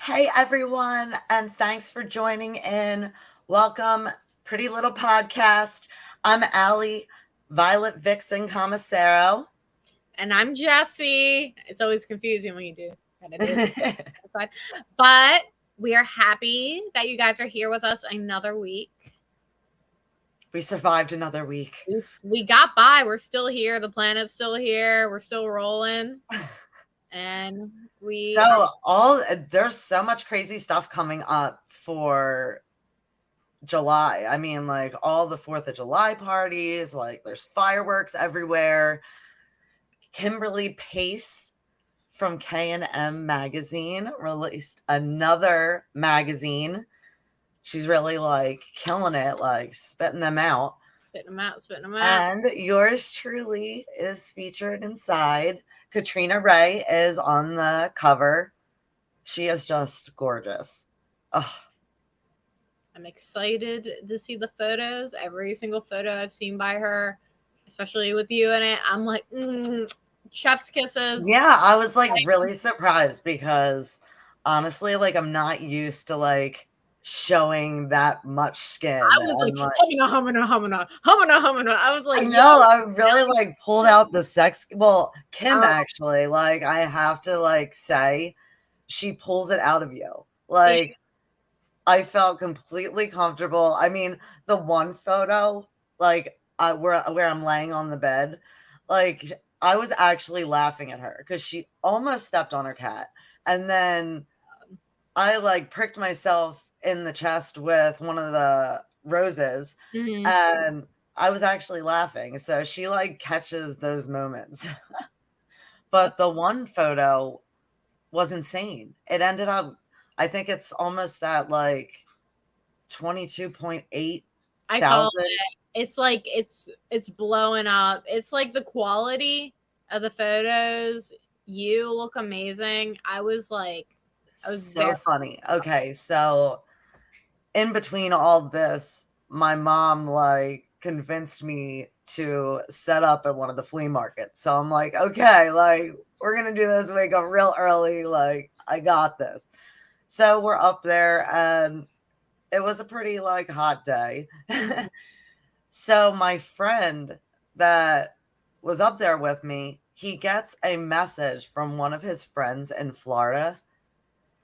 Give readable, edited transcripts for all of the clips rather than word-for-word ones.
Hey everyone, and thanks for joining in. Welcome, Pretty Little Podcast. I'm Allie, Violet Vixen Commissaro. And I'm Jessie. It's always confusing when you do kind of do it. But we are happy that you guys are here with us another week. We survived another week. We got by. We're still here. The planet's still here. We're still rolling. And there's so much crazy stuff coming up for July. I mean, like all the 4th of July parties, like there's fireworks everywhere. Kimberly Pace from K&M magazine released another magazine. She's really like killing it, like spitting them out. And yours truly is featured inside. Katrina Ray is on the cover. She is just gorgeous. Ugh. I'm excited to see the photos. Every single photo I've seen by her, especially with you in it, I'm like, chef's kisses. Yeah, I was like really surprised because honestly, like I'm not used to like showing that much skin. I was like, humana. I was like, I know, I really like pulled out the sex. Well, Kim actually, like I have to like say, she pulls it out of you. Like I felt completely comfortable. I mean, the one photo, like where I'm laying on the bed, like I was actually laughing at her because she almost stepped on her cat, and then I like pricked myself in the chest with one of the roses, and I was actually laughing. So she like catches those moments. But the one photo was insane. It ended up, I think it's almost at like 22.8 I saw it. It's like it's blowing up. It's like the quality of the photos. You look amazing. I was so funny. Okay, so in between all this, my mom like convinced me to set up at one of the flea markets. So I'm like, okay, like we're gonna do this. Wake up real early. Like I got this. So we're up there, and it was a pretty like hot day. So my friend that was up there with me, he gets a message from one of his friends in Florida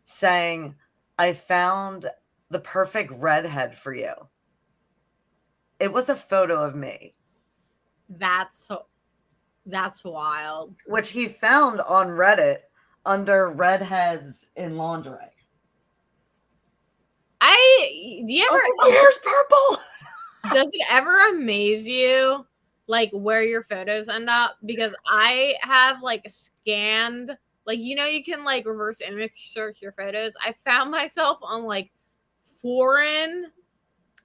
saying, I found the perfect redhead for you. It was a photo of me. That's wild. Which he found on Reddit under redheads in lingerie. Do you ever? My hair's purple. Does it ever amaze you, like where your photos end up? Because I have like scanned, like you can like reverse image search your photos. I found myself on like foreign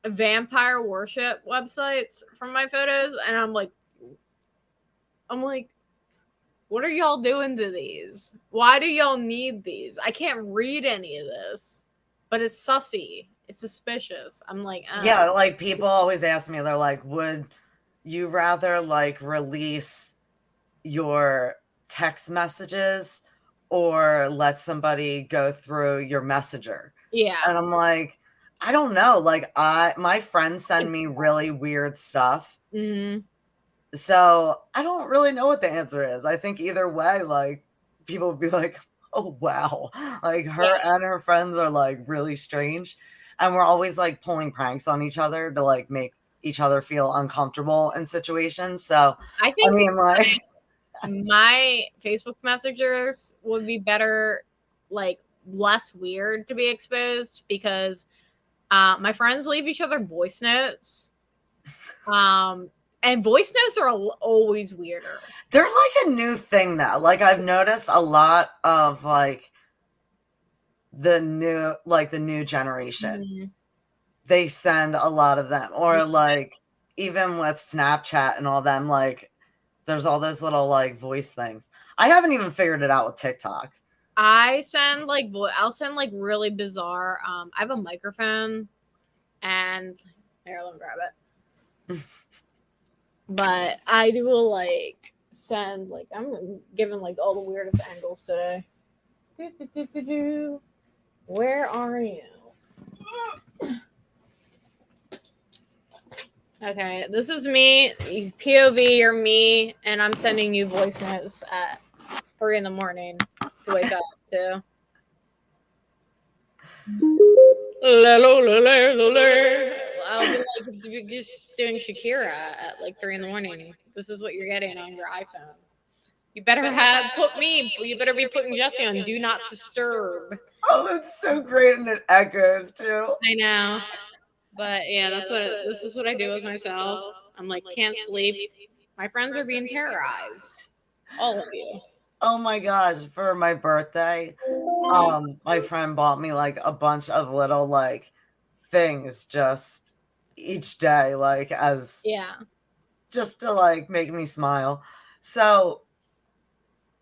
vampire worship websites from my photos, and I'm like, what are y'all doing to these? Why do y'all need these? I can't read any of this, but it's sussy. It's suspicious. I'm like, yeah, like people always ask me, they're like, would you rather like release your text messages or let somebody go through your messenger? Yeah. And I'm like, I don't know. Like my friends send me really weird stuff. So I don't really know what the answer is. I think either way, like people would be like, oh wow. Like her and her friends are like really strange. And we're always like pulling pranks on each other to like make each other feel uncomfortable in situations. So I mean, like my Facebook messengers would be better, like less weird to be exposed, because my friends leave each other voice notes. And voice notes are always weirder. There's like a new thing though. Like I've noticed a lot of like the new generation. They send a lot of them, or like even with Snapchat and all them, like there's all those little like voice things. I haven't even figured it out with TikTok. I'll send like really bizarre. I have a microphone, and here, let me grab it. But I do like send like, I'm giving like all the weirdest angles today. are you? Okay, this is me. POV, you're me, and I'm sending you voice notes at 3 in the morning to wake up to. I'll be like just doing Shakira at like 3 in the morning. This is what you're getting on your iPhone. You better you better be putting Jesse on Do Not Disturb. Oh, that's so great, and it echoes too. I know. But yeah, this is what I do with myself. I'm like, can't sleep. My friends are being terrorized. All of you. Oh my gosh, for my birthday, my friend bought me like a bunch of little like things just each day, like as just to like make me smile. So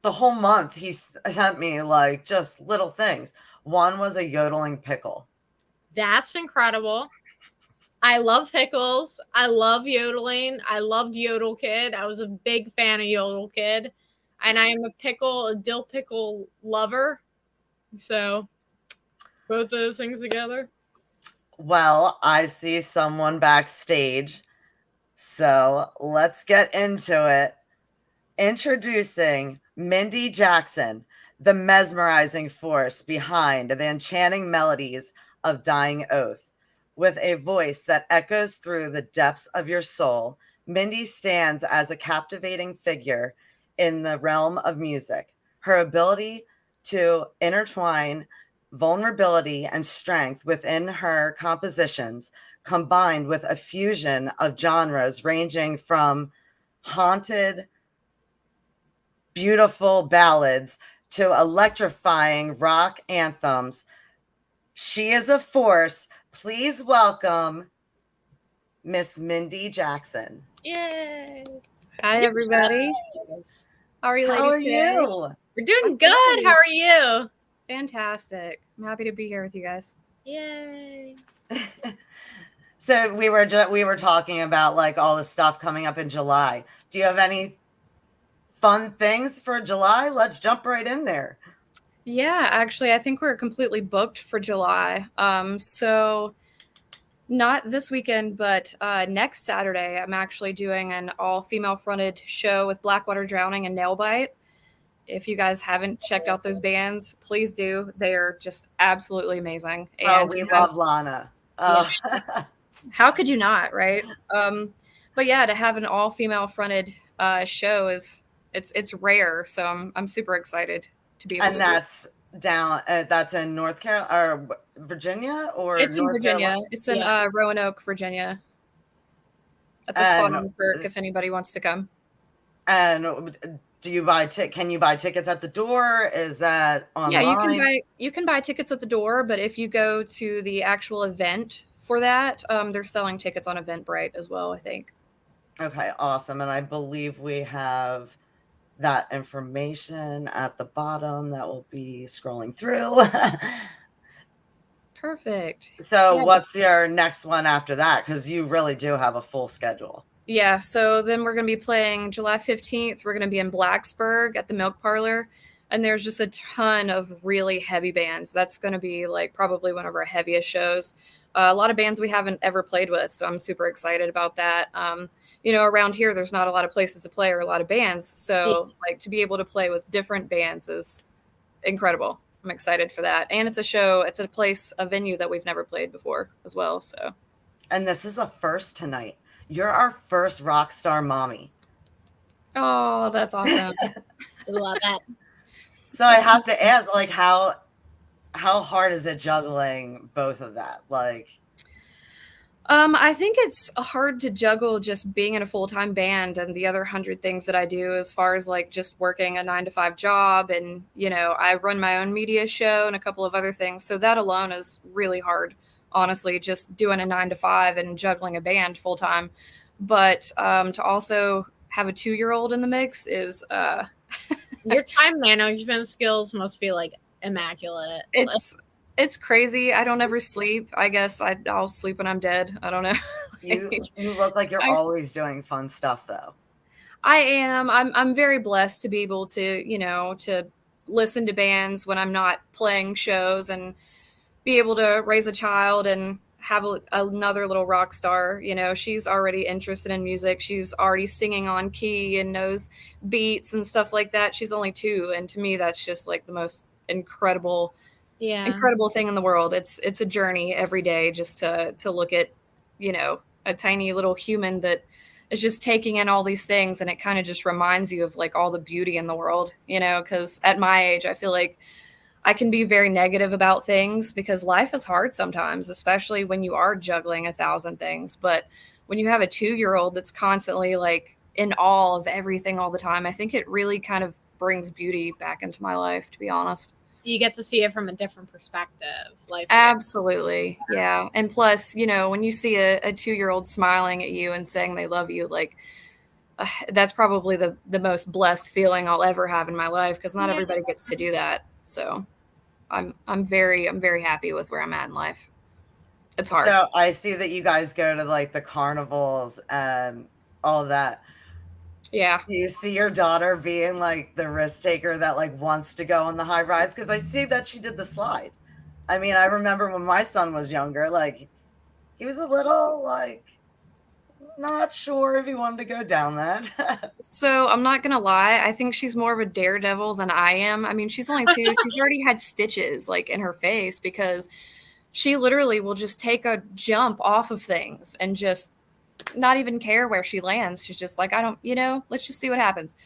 the whole month he sent me like just little things. One was a yodeling pickle. That's incredible. I love pickles. I love yodeling. I loved Yodel Kid. I was a big fan of Yodel Kid. And I am a dill pickle lover. So both those things together. Well, I see someone backstage. So let's get into it. Introducing Mindy Jackson, the mesmerizing force behind the enchanting melodies of Dying Oath. With a voice that echoes through the depths of your soul, Mindy stands as a captivating figure in the realm of music. Her ability to intertwine vulnerability and strength within her compositions, combined with a fusion of genres ranging from haunted, beautiful ballads to electrifying rock anthems. She is a force. Please welcome Miss Mindy Jackson. Yay! Hi, everybody. How are you ladies today? We're doing good. How are you? Fantastic. I'm happy to be here with you guys. Yay. So we were talking about like all the stuff coming up in July. Do you have any fun things for July? Let's jump right in there. Yeah, actually, I think we're completely booked for July. So not this weekend, but next Saturday, I'm actually doing an all-female fronted show with Blackwater Drowning and Nailbite. If you guys haven't checked out those bands, please do. They are just absolutely amazing. And we love Lana. Yeah. How could you not, right? But yeah, to have an all-female fronted show it's rare, so I'm super excited to be able to. And that's that's in North Carolina or Virginia, or it's in Virginia. Carolina? It's in Roanoke, Virginia, at the Spot on Perk, if anybody wants to come. And do you can you buy tickets at the door? Is that online? Yeah, you can buy tickets at the door, but if you go to the actual event for that, they're selling tickets on Eventbrite as well, I think. Okay, awesome. And I believe we have that information at the bottom that will be scrolling through. Perfect. So what's your next one after that? Because you really do have a full schedule. Yeah, so then we're going to be playing July 15th. We're going to be in Blacksburg at the Milk Parlor. And there's just a ton of really heavy bands. That's going to be like probably one of our heaviest shows. A lot of bands we haven't ever played with, so I'm super excited about that. Around here, there's not a lot of places to play or a lot of bands. So like to be able to play with different bands is incredible. I'm excited for that. And it's a venue that we've never played before as well. So. And this is a first tonight. You're our first rock star mommy. Oh, that's awesome. I love that. So I have to ask, like, how hard is it juggling both of that? Like, I think it's hard to juggle just being in a full-time band and the other 100 things that I do, as far as like just working a 9-to-5 job. And, I run my own media show and a couple of other things. So that alone is really hard, honestly, just doing a 9-to-5 and juggling a band full time. But to also have a 2-year-old in the mix is your time management skills must be like immaculate. It's crazy. I don't ever sleep. I guess I'll sleep when I'm dead. I don't know. You look like you're always doing fun stuff, though. I am. I'm very blessed to be able to, to listen to bands when I'm not playing shows and be able to raise a child and have another little rock star. You know, she's already interested in music. She's already singing on key and knows beats and stuff like that. She's only 2, and to me, that's just like the most incredible thing in the world. It's a journey every day just to look at, you know, a tiny little human that is just taking in all these things, and it kind of just reminds you of like all the beauty in the world, you know, because at my age I feel like I can be very negative about things because life is hard sometimes, especially when you are juggling 1,000 things. But when you have a 2-year-old that's constantly like in awe of everything all the time, I think it really kind of brings beauty back into my life, to be honest. You get to see it from a different perspective. Like, Absolutely. Yeah. And plus, you know, when you see a 2-year-old smiling at you and saying they love you, like, that's probably the most blessed feeling I'll ever have in my life, because not everybody gets to do that. So I'm very happy with where I'm at in life. It's hard. So I see that you guys go to like the carnivals and all that. Yeah. Do you see your daughter being like the risk taker that like wants to go on the high rides? Because I see that she did the slide. I mean, I remember when my son was younger, like he was a little like not sure if he wanted to go down that. So I'm not gonna lie, I think she's more of a daredevil than I am. I mean, she's only 2. She's already had stitches like in her face because she literally will just take a jump off of things and just not even care where she lands. She's just like, I don't, you know, let's just see what happens.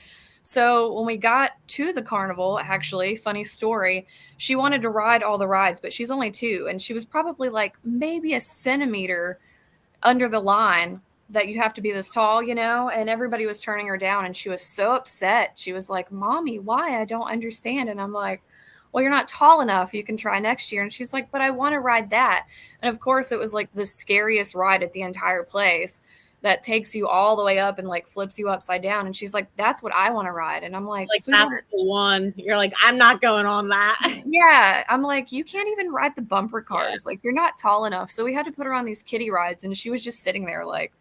So when we got to the carnival, actually, funny story, she wanted to ride all the rides, but she's only 2, and she was probably like maybe a centimeter under the line that you have to be this tall, you know, and everybody was turning her down, and she was so upset. She was like, Mommy, why? I don't understand. And I'm like, well, you're not tall enough. You can try next year. And she's like, but I want to ride that. And of course, it was like the scariest ride at the entire place that takes you all the way up and like flips you upside down. And she's like, that's what I want to ride. And I'm like, that's the one. You're like, I'm not going on that. Yeah. I'm like, you can't even ride the bumper cars. Yeah. Like, you're not tall enough. So we had to put her on these kiddie rides, and she was just sitting there like,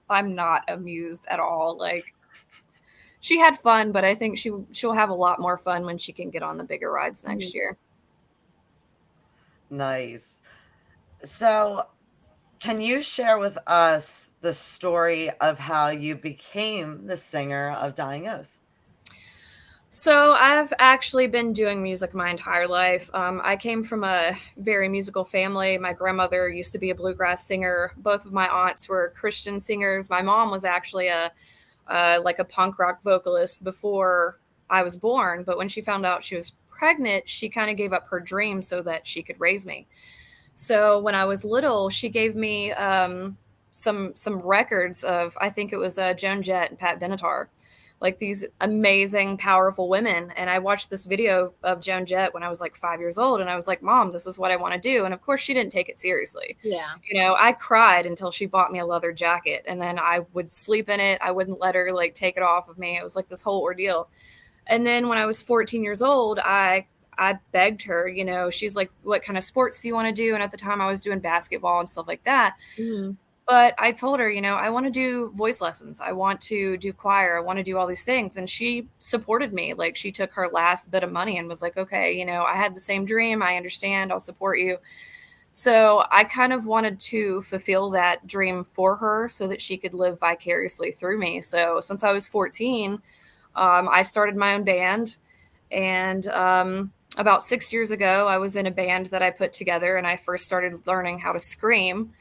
I'm not amused at all. Like, she had fun, but I think she'll have a lot more fun when she can get on the bigger rides next year. Nice. So can you share with us the story of how you became the singer of Dying Oath? So I've actually been doing music my entire life. I came from a very musical family. My grandmother used to be a bluegrass singer. Both of my aunts were Christian singers. My mom was actually like a punk rock vocalist before I was born. But when she found out she was pregnant, she kind of gave up her dream so that she could raise me. So when I was little, she gave me some records of, I think it was Joan Jett and Pat Benatar, like these amazing, powerful women. And I watched this video of Joan Jett when I was like 5 years old, and I was like, Mom, this is what I want to do. And of course, she didn't take it seriously. Yeah. You know, I cried until she bought me a leather jacket, and then I would sleep in it. I wouldn't let her like take it off of me. It was like this whole ordeal. And then when I was 14 years old, I begged her, you know, she's like, what kind of sports do you want to do? And at the time I was doing basketball and stuff like that. Mm-hmm. But I told her, you know, I want to do voice lessons. I want to do choir. I want to do all these things. And she supported me. Like, she took her last bit of money and was like, okay, you know, I had the same dream. I understand. I'll support you. So I kind of wanted to fulfill that dream for her so that she could live vicariously through me. So since I was 14, I started my own band. And about 6 years ago, I was in a band that I put together, and I first started learning how to scream.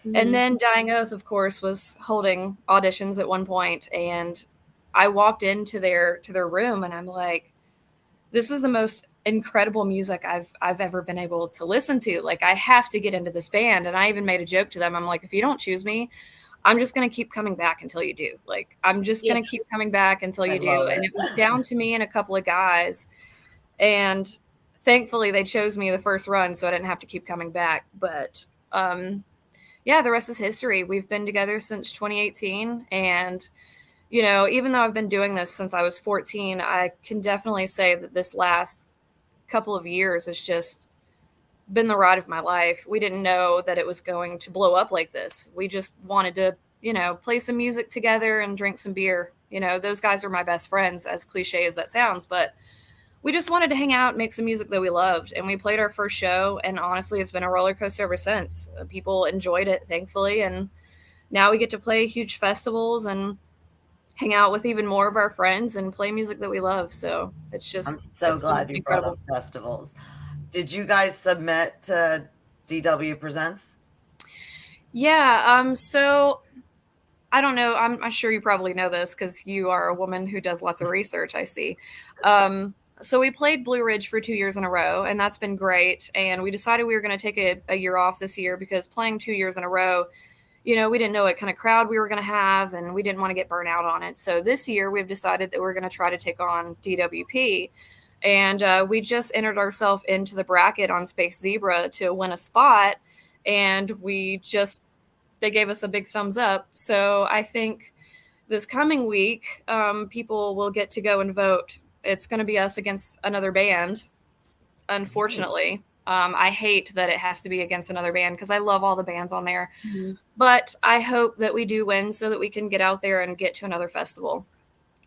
Mm-hmm. And then Dying Oath, of course, was holding auditions at one point, and I walked into their room, and I'm like, this is the most incredible music I've ever been able to listen to. Like, I have to get into this band. And I even made a joke to them. I'm like, if you don't choose me, I'm just going to keep coming back until you do. Like, I'm just going to keep coming back until you do. And it was down to me and a couple of guys. And thankfully they chose me the first run, so I didn't have to keep coming back. But yeah, the rest is history. We've been together since 2018. And, you know, even though I've been doing this since I was 14, I can definitely say that this last couple of years has just been the ride of my life. We didn't know that it was going to blow up like this. We just wanted to, you know, play some music together and drink some beer. You know, those guys are my best friends, as cliche as that sounds, but we just wanted to hang out and make some music that we loved. And we played our first show, and honestly, it's been a roller coaster ever since. People enjoyed it, thankfully, and now we get to play huge festivals and hang out with even more of our friends and play music that we love. So it's I'm just, so it's been glad you brought incredible. up festivals. Did you guys submit to DW Presents? Yeah. So I don't know. I'm sure you probably know this because you are a woman who does lots of research, I see. So we played Blue Ridge for 2 years in a row, and that's been great. And we decided we were going to take a year off this year because playing 2 years in a row, we didn't know what kind of crowd we were going to have, and we didn't want to get burnt out on it. So this year we've decided that we're going to try to take on DWP. And we just entered ourselves into the bracket on Space Zebra to win a spot. And they gave us a big thumbs up. So I think this coming week, people will get to go and vote. It's going to be us against another band, unfortunately. I hate that it has to be against another band because I love all the bands on there. Mm-hmm. But I hope that we do win so that we can get out there and get to another festival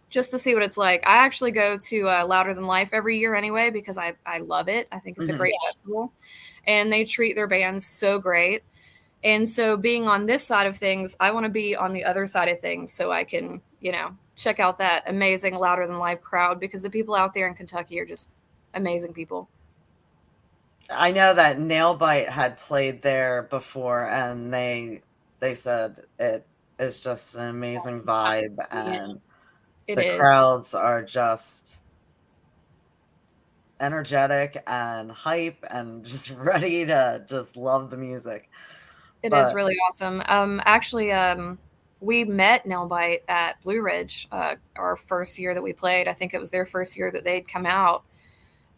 just to see what it's like. I actually go to Louder Than Life every year anyway because I love it. I think it's a great festival. And they treat their bands so great. And so being on this side of things, I want to be on the other side of things so I can, check out that amazing Louder Than Life crowd because the people out there in Kentucky are just amazing people. I know that Nailbite had played there before, and they said it is just an amazing vibe, and the crowds are just energetic and hype and just ready to just love the music. It is really awesome. Actually, we met Nailbite at Blue Ridge our first year that we played. I think it was their first year that they'd come out.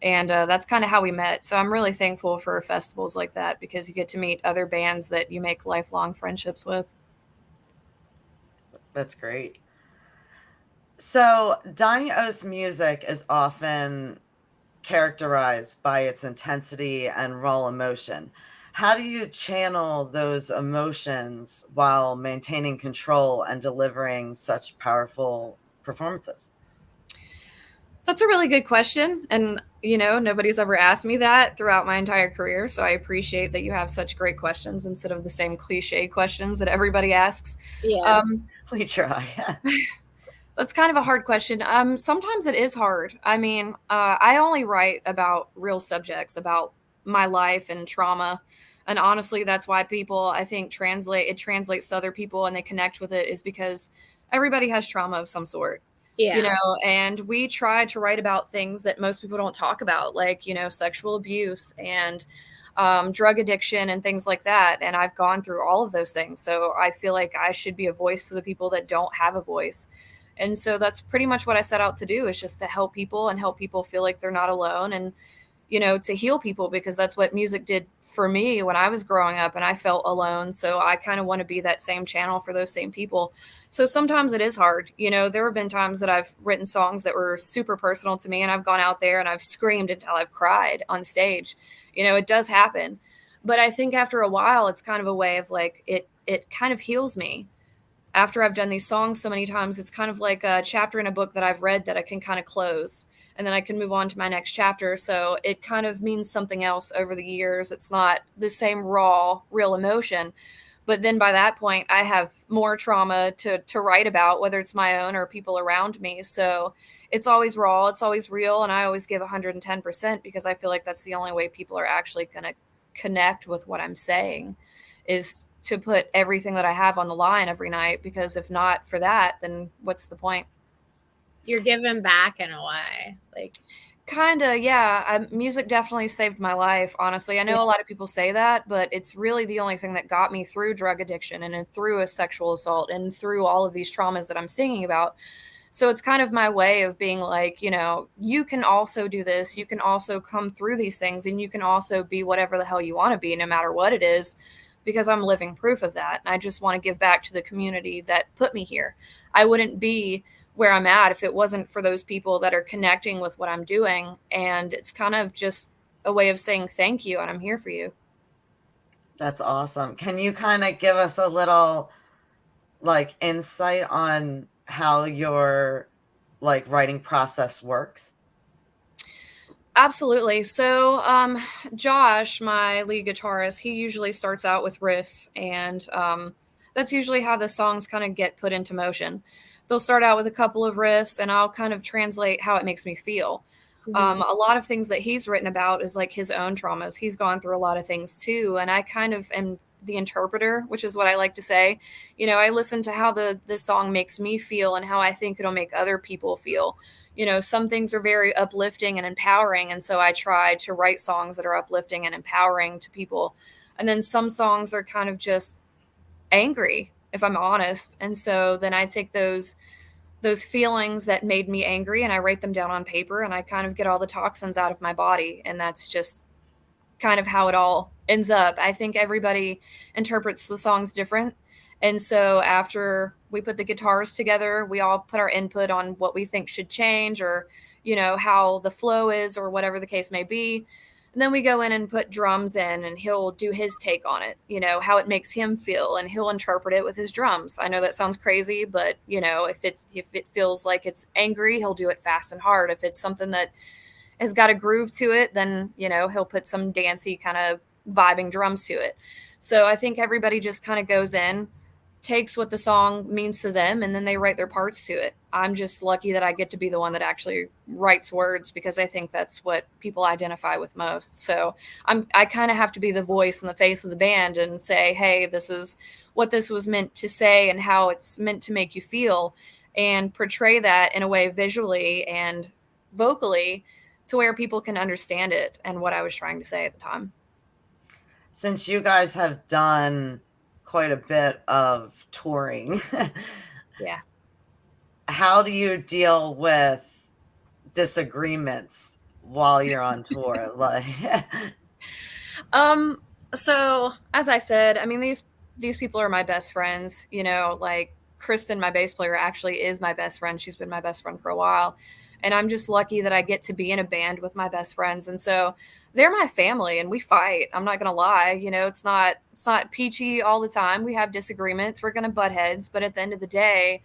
And that's kind of how we met. So I'm really thankful for festivals like that because you get to meet other bands that you make lifelong friendships with. That's great. So Donny O's music is often characterized by its intensity and raw emotion. How do you channel those emotions while maintaining control and delivering such powerful performances? That's a really good question. And, nobody's ever asked me that throughout my entire career. So I appreciate that you have such great questions instead of the same cliche questions that everybody asks. Yeah. We try. That's kind of a hard question. Sometimes it is hard. I mean, I only write about real subjects, about my life and trauma. And honestly, that's why people, I think, translates to other people and they connect with it is because everybody has trauma of some sort. Yeah. And we try to write about things that most people don't talk about, like, sexual abuse and drug addiction and things like that. And I've gone through all of those things. So I feel like I should be a voice to the people that don't have a voice. And so that's pretty much what I set out to do is just to help people and help people feel like they're not alone and, to heal people because that's what music did for me when I was growing up and I felt alone. So I kind of want to be that same channel for those same people. So sometimes it is hard. There have been times that I've written songs that were super personal to me and I've gone out there and I've screamed until I've cried on stage. It does happen. But I think after a while, it's kind of a way of like, it kind of heals me. After I've done these songs so many times, it's kind of like a chapter in a book that I've read that I can kind of close and then I can move on to my next chapter. So it kind of means something else over the years. It's not the same raw, real emotion. But then by that point, I have more trauma to write about, whether it's my own or people around me. So it's always raw, it's always real. And I always give 110% because I feel like that's the only way people are actually going to connect with what I'm saying is to put everything that I have on the line every night, because if not for that, then what's the point? You're giving back in a way. Like, kind of, yeah. Music definitely saved my life, honestly. I know a lot of people say that, but it's really the only thing that got me through drug addiction and through a sexual assault and through all of these traumas that I'm singing about. So it's kind of my way of being like, you can also do this. You can also come through these things and you can also be whatever the hell you want to be, no matter what it is, because I'm living proof of that. And I just want to give back to the community that put me here. I wouldn't be where I'm at if it wasn't for those people that are connecting with what I'm doing. And it's kind of just a way of saying thank you and I'm here for you. That's awesome. Can you kind of give us a little insight on how your writing process works? Absolutely. So, Josh, my lead guitarist, he usually starts out with riffs, and that's usually how the songs kind of get put into motion. They'll start out with a couple of riffs, and I'll kind of translate how it makes me feel. Mhm. A lot of things that he's written about is like his own traumas. He's gone through a lot of things too, and I kind of am the interpreter, which is what I like to say. I listen to how the song makes me feel and how I think it'll make other people feel. Some things are very uplifting and empowering, and so I try to write songs that are uplifting and empowering to people. And then some songs are kind of just angry, if I'm honest. And so then I take those feelings that made me angry and I write them down on paper, and I kind of get all the toxins out of my body, and that's just kind of how it all ends up. I think everybody interprets the songs different. And so after we put the guitars together, we all put our input on what we think should change, or, how the flow is, or whatever the case may be. And then we go in and put drums in, and he'll do his take on it, how it makes him feel, and he'll interpret it with his drums. I know that sounds crazy, but if it feels like it's angry, he'll do it fast and hard. If it's something that has got a groove to it, then, he'll put some dancey kind of vibing drums to it. So I think everybody just kind of goes in, takes what the song means to them, and then they write their parts to it. I'm just lucky that I get to be the one that actually writes words, because I think that's what people identify with most. So I kind of have to be the voice and the face of the band and say, hey, this is what this was meant to say and how it's meant to make you feel, and portray that in a way visually and vocally to where people can understand it and what I was trying to say at the time. Since you guys have done quite a bit of touring, Yeah. how do you deal with disagreements while you're on tour? Like, So as I said, I mean, these people are my best friends. Like Kristen, my bass player, actually is my best friend. She's been my best friend for a while. And I'm just lucky that I get to be in a band with my best friends. And so they're my family, and we fight. I'm not gonna lie. It's not peachy all the time. We have disagreements. We're gonna butt heads, but at the end of the day,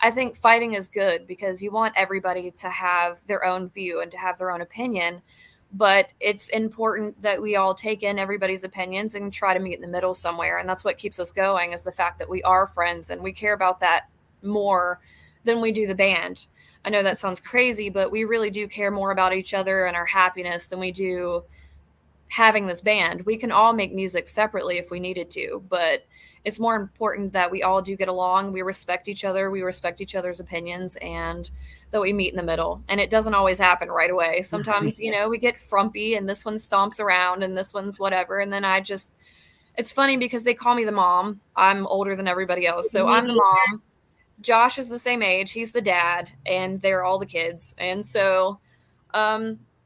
I think fighting is good, because you want everybody to have their own view and to have their own opinion. But it's important that we all take in everybody's opinions and try to meet in the middle somewhere. And that's what keeps us going, is the fact that we are friends and we care about that more than we do the band. I know that sounds crazy, but we really do care more about each other and our happiness than we do having this band. We can all make music separately if we needed to, but it's more important that we all do get along. We respect each other. We respect each other's opinions, and that we meet in the middle. And it doesn't always happen right away. Sometimes, we get frumpy, and this one stomps around and this one's whatever. And then it's funny because they call me the mom. I'm older than everybody else. So I'm the mom. Josh is the same age. He's the dad, and they're all the kids. And so,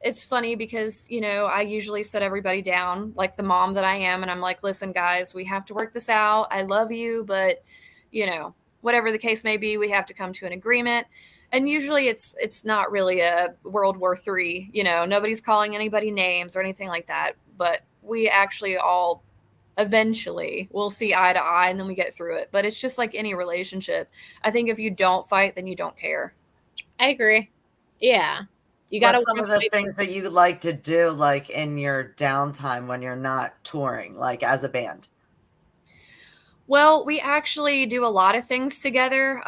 it's funny because, I usually set everybody down like the mom that I am. And I'm like, listen, guys, we have to work this out. I love you, but, whatever the case may be, we have to come to an agreement. And usually it's not really a World War III, nobody's calling anybody names or anything like that. But we actually all eventually will see eye to eye, and then we get through it. But it's just like any relationship. I think if you don't fight, then you don't care. I agree. Yeah. You gotta what's some of the things that you like to do, like in your downtime when you're not touring, like as a band? Well, we actually do a lot of things together.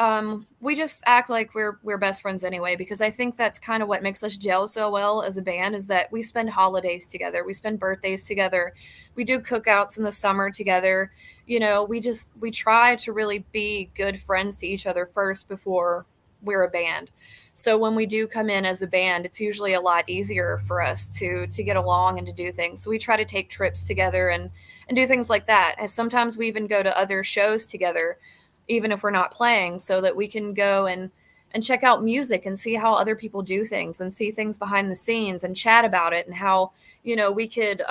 We just act like we're best friends anyway, because I think that's kind of what makes us gel so well as a band, is that we spend holidays together, we spend birthdays together, we do cookouts in the summer together. We try to really be good friends to each other first before we're a band. So when we do come in as a band, it's usually a lot easier for us to get along and to do things. So we try to take trips together and do things like that. And sometimes we even go to other shows together, even if we're not playing, so that we can go and check out music and see how other people do things and see things behind the scenes and chat about it, and how, we could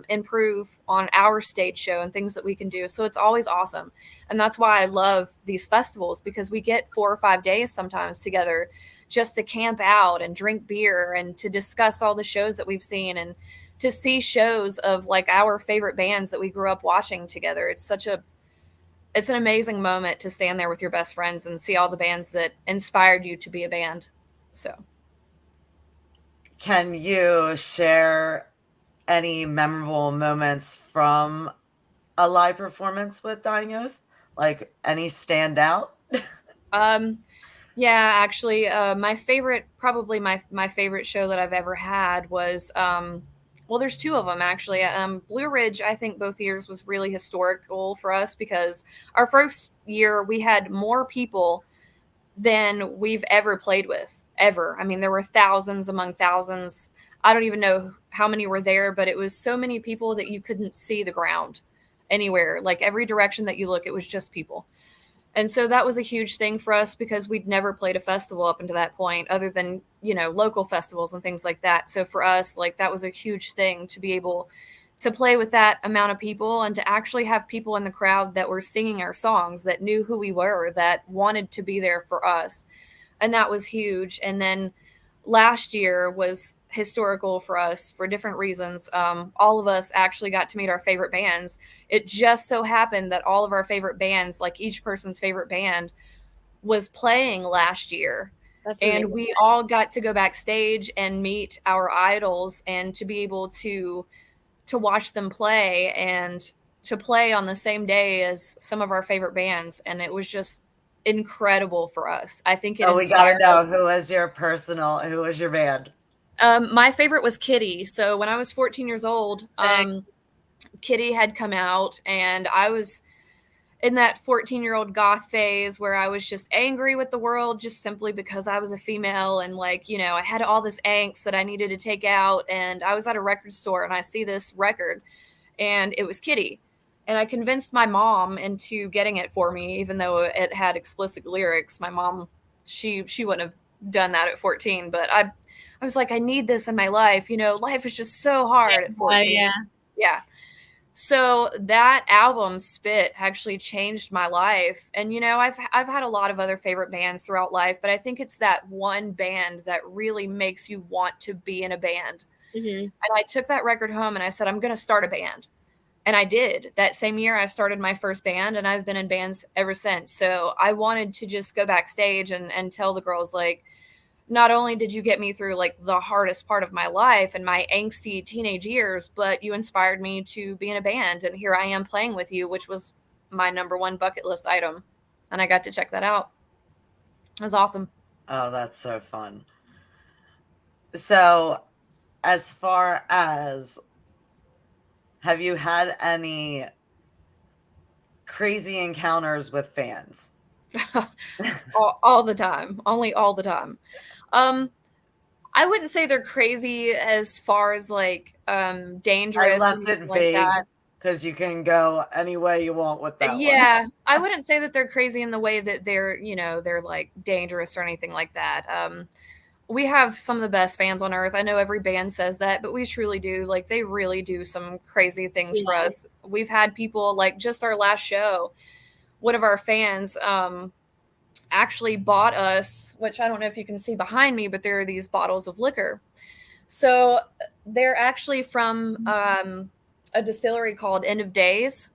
improve on our stage show and things that we can do. So it's always awesome. And that's why I love these festivals, because we get 4 or 5 days sometimes together just to camp out and drink beer and to discuss all the shows that we've seen, and to see shows of like our favorite bands that we grew up watching together. It's an amazing moment to stand there with your best friends and see all the bands that inspired you to be a band. So Can you share any memorable moments from a live performance with Dying Oath? Like any stand out? Yeah, actually, my favorite, probably my favorite show that I've ever had was, well, there's two of them actually. Blue Ridge, I think both years was really historical for us because our first year we had more people than we've ever played with, ever. I mean, there were thousands among thousands. I don't even know how many were there, but it was so many people that you couldn't see the ground anywhere. Like every direction that you look, it was just people. And so that was a huge thing for us because we'd never played a festival up until that point, other than, local festivals and things like that. So for us, like that was a huge thing to be able to play with that amount of people and to actually have people in the crowd that were singing our songs, that knew who we were, that wanted to be there for us. And that was huge. And then last year was historical for us for different reasons. All of us actually got to meet our favorite bands. It just so happened that all of our favorite bands, like each person's favorite band, was playing last year. That's and amazing. we all got to go backstage and meet our idols and to be able to watch them play and to play on the same day as some of our favorite bands. And it was just incredible for us. I think it We gotta inspired know, us. who was your band? My favorite was Kitty. So when I was 14 years old, Kitty had come out, and I was in that 14-year-old goth phase where I was just angry with the world just simply because I was a female. And I had all this angst that I needed to take out. And I was at a record store and I see this record and it was Kitty. And I convinced my mom into getting it for me, even though it had explicit lyrics. My mom, she wouldn't have done that at 14, but I was like, I need this in my life. Life is just so hard at 14. Yeah. So that album, Spit, actually changed my life. And I've had a lot of other favorite bands throughout life, but I think it's that one band that really makes you want to be in a band. Mm-hmm. And I took that record home and I said, I'm going to start a band. And I did. That same year I started my first band, and I've been in bands ever since. So I wanted to just go backstage and tell the girls, like, not only did you get me through like the hardest part of my life and my angsty teenage years, but you inspired me to be in a band. And here I am playing with you, which was my number one bucket list item. And I got to check that out. It was awesome. Oh, that's so fun. So, as far as, have you had any crazy encounters with fans? all the time. Only all the time. I wouldn't say they're crazy as far as like dangerous. I left it vague because you can go any way you want with that one. I wouldn't say that they're crazy in the way that they're like dangerous or anything like that. We have some of the best fans on earth. I know every band says that, but we truly do. Like, they really do some crazy things for us. We've had people, like, just our last show, one of our fans actually bought us, which I don't know if you can see behind me, but there are these bottles of liquor. So they're actually from a distillery called End of Days.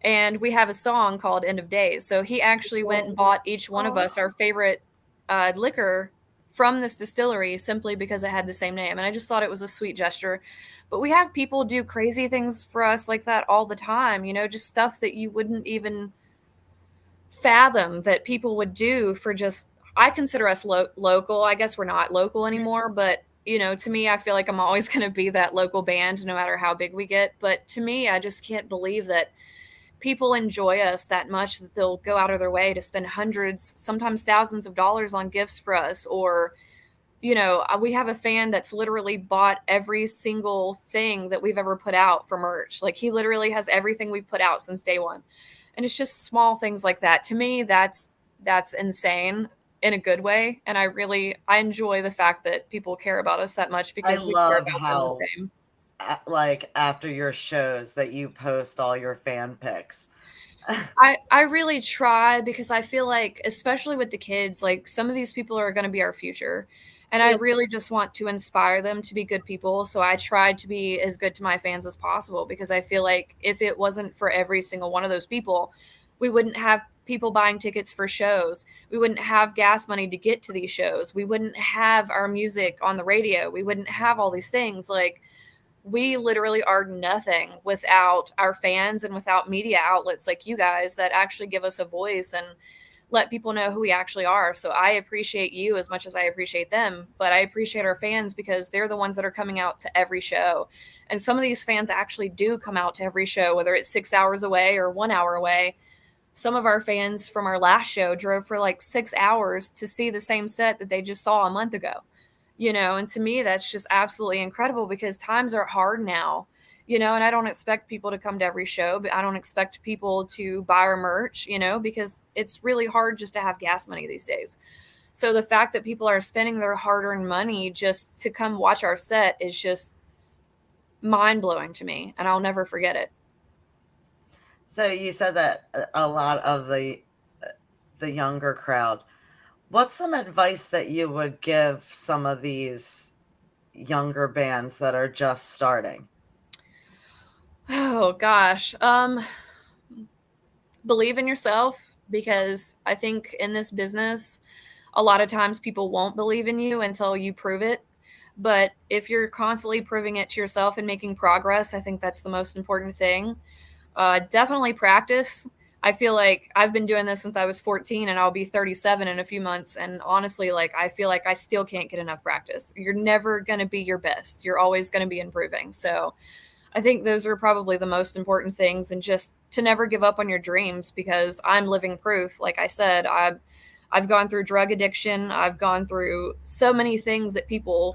And we have a song called End of Days. So he actually went and bought each one of us our favorite liquor from this distillery simply because it had the same name. And I just thought it was a sweet gesture. But we have people do crazy things for us like that all the time, just stuff that you wouldn't even fathom that people would do for just, I consider us local. I guess we're not local anymore, but to me, I feel like I'm always going to be that local band no matter how big we get. But to me, I just can't believe that people enjoy us that much that they'll go out of their way to spend hundreds, sometimes thousands of dollars on gifts for us. Or, we have a fan that's literally bought every single thing that we've ever put out for merch. Like, he literally has everything we've put out since day one. And it's just small things like that. To me, that's insane in a good way. And I enjoy the fact that people care about us that much because we care about them the same. Like, after your shows that you post all your fan pics. I really try, because I feel like, especially with the kids, like, some of these people are going to be our future. And I really just want to inspire them to be good people. So I tried to be as good to my fans as possible, because I feel like if it wasn't for every single one of those people, we wouldn't have people buying tickets for shows. We wouldn't have gas money to get to these shows. We wouldn't have our music on the radio. We wouldn't have all these things. Like, we literally are nothing without our fans and without media outlets like you guys that actually give us a voice and let people know who we actually are. So I appreciate you as much as I appreciate them, but I appreciate our fans because they're the ones that are coming out to every show. And some of these fans actually do come out to every show, whether it's 6 hours away or 1 hour away. Some of our fans from our last show drove for like 6 hours to see the same set that they just saw a month ago. And to me, that's just absolutely incredible because times are hard now, and I don't expect people to come to every show, but I don't expect people to buy our merch, because it's really hard just to have gas money these days. So the fact that people are spending their hard-earned money just to come watch our set is just mind-blowing to me, and I'll never forget it. So you said that a lot of the younger crowd. What's some advice that you would give some of these younger bands that are just starting? Oh gosh. Believe in yourself, because I think in this business, a lot of times people won't believe in you until you prove it. But if you're constantly proving it to yourself and making progress, I think that's the most important thing. Definitely practice. I feel like I've been doing this since I was 14 and I'll be 37 in a few months. And honestly, like, I feel like I still can't get enough practice. You're never going to be your best. You're always going to be improving. So I think those are probably the most important things, and just to never give up on your dreams, because I'm living proof. Like I said, I've gone through drug addiction. I've gone through so many things that people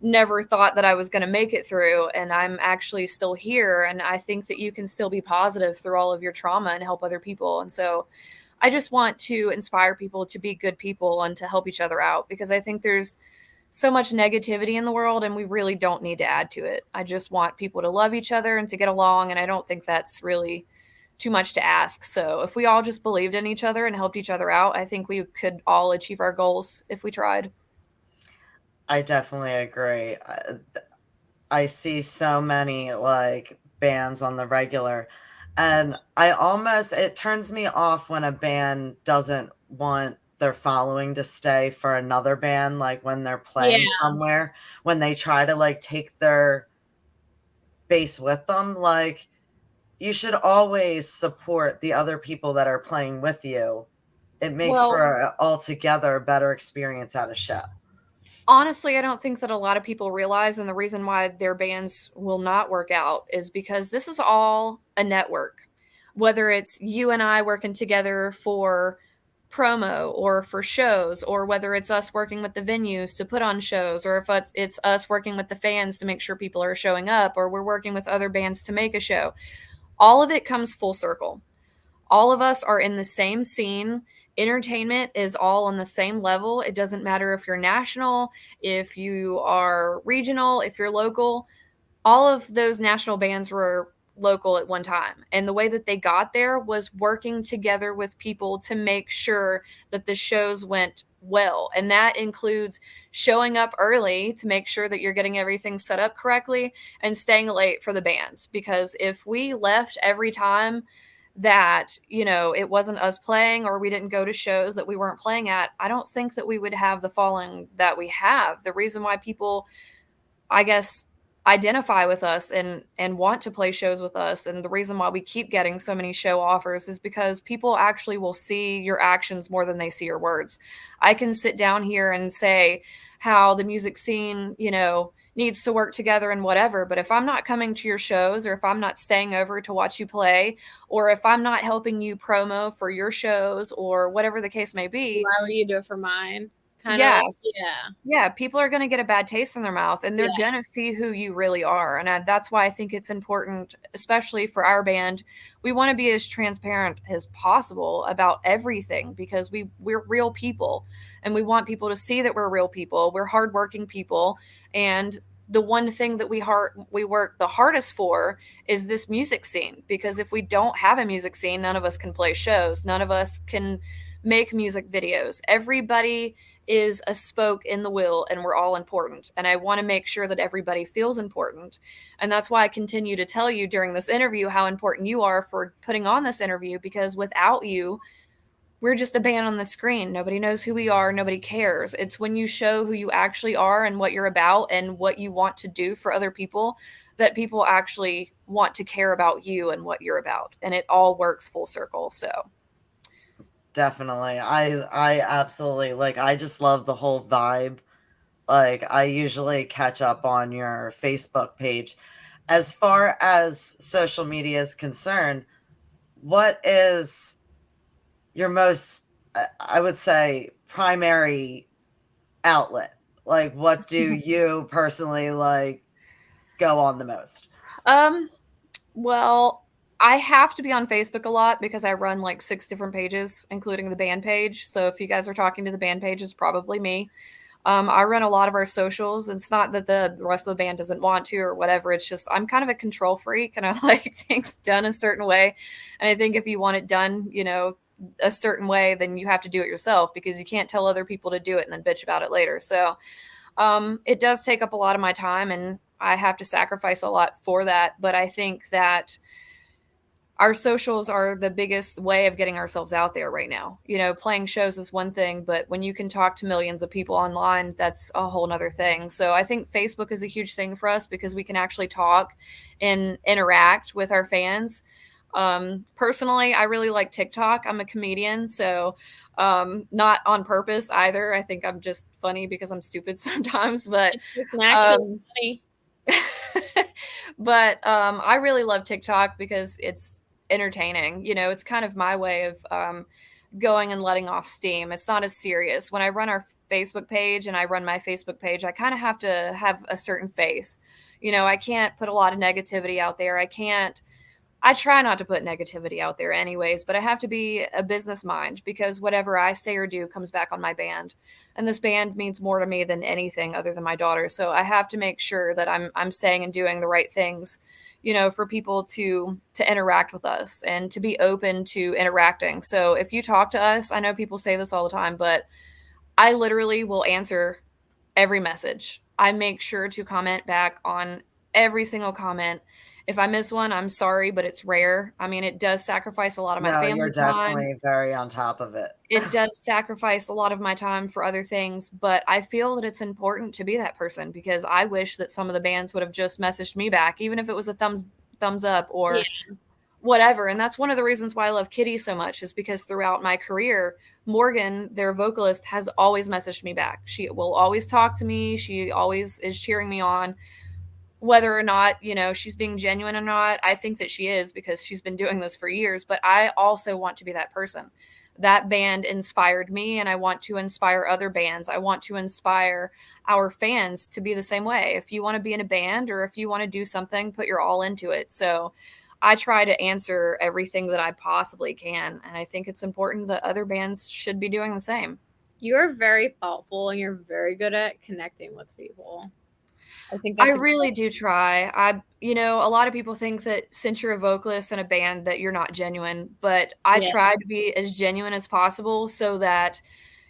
never thought that I was going to make it through, and I'm actually still here. And I think that you can still be positive through all of your trauma and help other people. And so I just want to inspire people to be good people and to help each other out, because I think there's so much negativity in the world and we really don't need to add to it. I just want people to love each other and to get along, and I don't think that's really too much to ask. So if we all just believed in each other and helped each other out, I think we could all achieve our goals if we tried. I definitely agree. I see so many like bands on the regular, and it turns me off when a band doesn't want their following to stay for another band, like when they're playing somewhere, when they try to like take their base with them. Like, you should always support the other people that are playing with you. It makes for an altogether better experience at a show. Honestly, I don't think that a lot of people realize, and the reason why their bands will not work out is because this is all a network. Whether it's you and I working together for promo or for shows, or whether it's us working with the venues to put on shows, or if it's us working with the fans to make sure people are showing up, or we're working with other bands to make a show, all of it comes full circle. All of us are in the same scene. Entertainment is all on the same level. It doesn't matter if you're national, if you are regional, if you're local. All of those national bands were local at one time. And the way that they got there was working together with people to make sure that the shows went well. And that includes showing up early to make sure that you're getting everything set up correctly, and staying late for the bands. Because if we left every time that, it wasn't us playing, or we didn't go to shows that we weren't playing at, I don't think that we would have the following that we have. The reason why people, I guess, identify with us and want to play shows with us, and the reason why we keep getting so many show offers, is because people actually will see your actions more than they see your words. I can sit down here and say how the music scene, needs to work together and whatever, but if I'm not coming to your shows, or if I'm not staying over to watch you play, or if I'm not helping you promo for your shows, or whatever the case may be, why would you do it for mine? Yes. Yeah, people are going to get a bad taste in their mouth, and they're going to see who you really are. And that's why I think it's important, especially for our band. We want to be as transparent as possible about everything, because we're real people, and we want people to see that we're real people. We're hardworking people, and the one thing that we work the hardest for is this music scene, because if we don't have a music scene, none of us can play shows. None of us can make music videos. Everybody is a spoke in the wheel, and we're all important. And I want to make sure that everybody feels important. And that's why I continue to tell you during this interview how important you are for putting on this interview, because without you, we're just a band on the screen. Nobody knows who we are. Nobody cares. It's when you show who you actually are and what you're about and what you want to do for other people that people actually want to care about you and what you're about. And it all works full circle. So definitely. I absolutely, like, I just love the whole vibe. Like, I usually catch up on your Facebook page. As far as social media is concerned, what is your most, I would say, primary outlet? Like, what do you personally like go on the most? Well, I have to be on Facebook a lot because I run like 6 different pages, including the band page. So if you guys are talking to the band page, it's probably me. I run a lot of our socials. It's not that the rest of the band doesn't want to or whatever. It's just I'm kind of a control freak and I like things done a certain way. And I think if you want it done, a certain way, then you have to do it yourself because you can't tell other people to do it and then bitch about it later. So it does take up a lot of my time and I have to sacrifice a lot for that. But I think that our socials are the biggest way of getting ourselves out there right now. Playing shows is one thing, but when you can talk to millions of people online, that's a whole nother thing. So I think Facebook is a huge thing for us because we can actually talk and interact with our fans. Personally, I really like TikTok. I'm a comedian, so not on purpose either. I think I'm just funny because I'm stupid sometimes, but It's actually funny. but I really love TikTok because it's entertaining. It's kind of my way of going and letting off steam. It's not as serious. When I run our Facebook page and I run my Facebook page, I kind of have to have a certain face. I can't put a lot of negativity out there. I try not to put negativity out there anyways, but I have to be a business mind because whatever I say or do comes back on my band. And this band means more to me than anything other than my daughter. So I have to make sure that I'm saying and doing the right things, for people to interact with us and to be open to interacting. So if you talk to us, I know people say this all the time, but I literally will answer every message. I make sure to comment back on every single comment. If I miss one, I'm sorry, but it's rare. I mean, it does sacrifice a lot of my No, you're family time. definitely very on top of it. It does sacrifice a lot of my time for other things, but I feel that it's important to be that person because I wish that some of the bands would have just messaged me back, even if it was a thumbs up or whatever. And that's one of the reasons why I love Kitty so much is because throughout my career, Morgan, their vocalist, has always messaged me back. She will always talk to me. She always is cheering me on. Whether or not, she's being genuine or not, I think that she is because she's been doing this for years. But I also want to be that person. That band inspired me, and I want to inspire other bands. I want to inspire our fans to be the same way. If you want to be in a band or if you want to do something, put your all into it. So I try to answer everything that I possibly can. And I think it's important that other bands should be doing the same. You're very thoughtful and you're very good at connecting with people. I think I really do try. A lot of people think that since you're a vocalist in a band that you're not genuine, but I try to be as genuine as possible so that,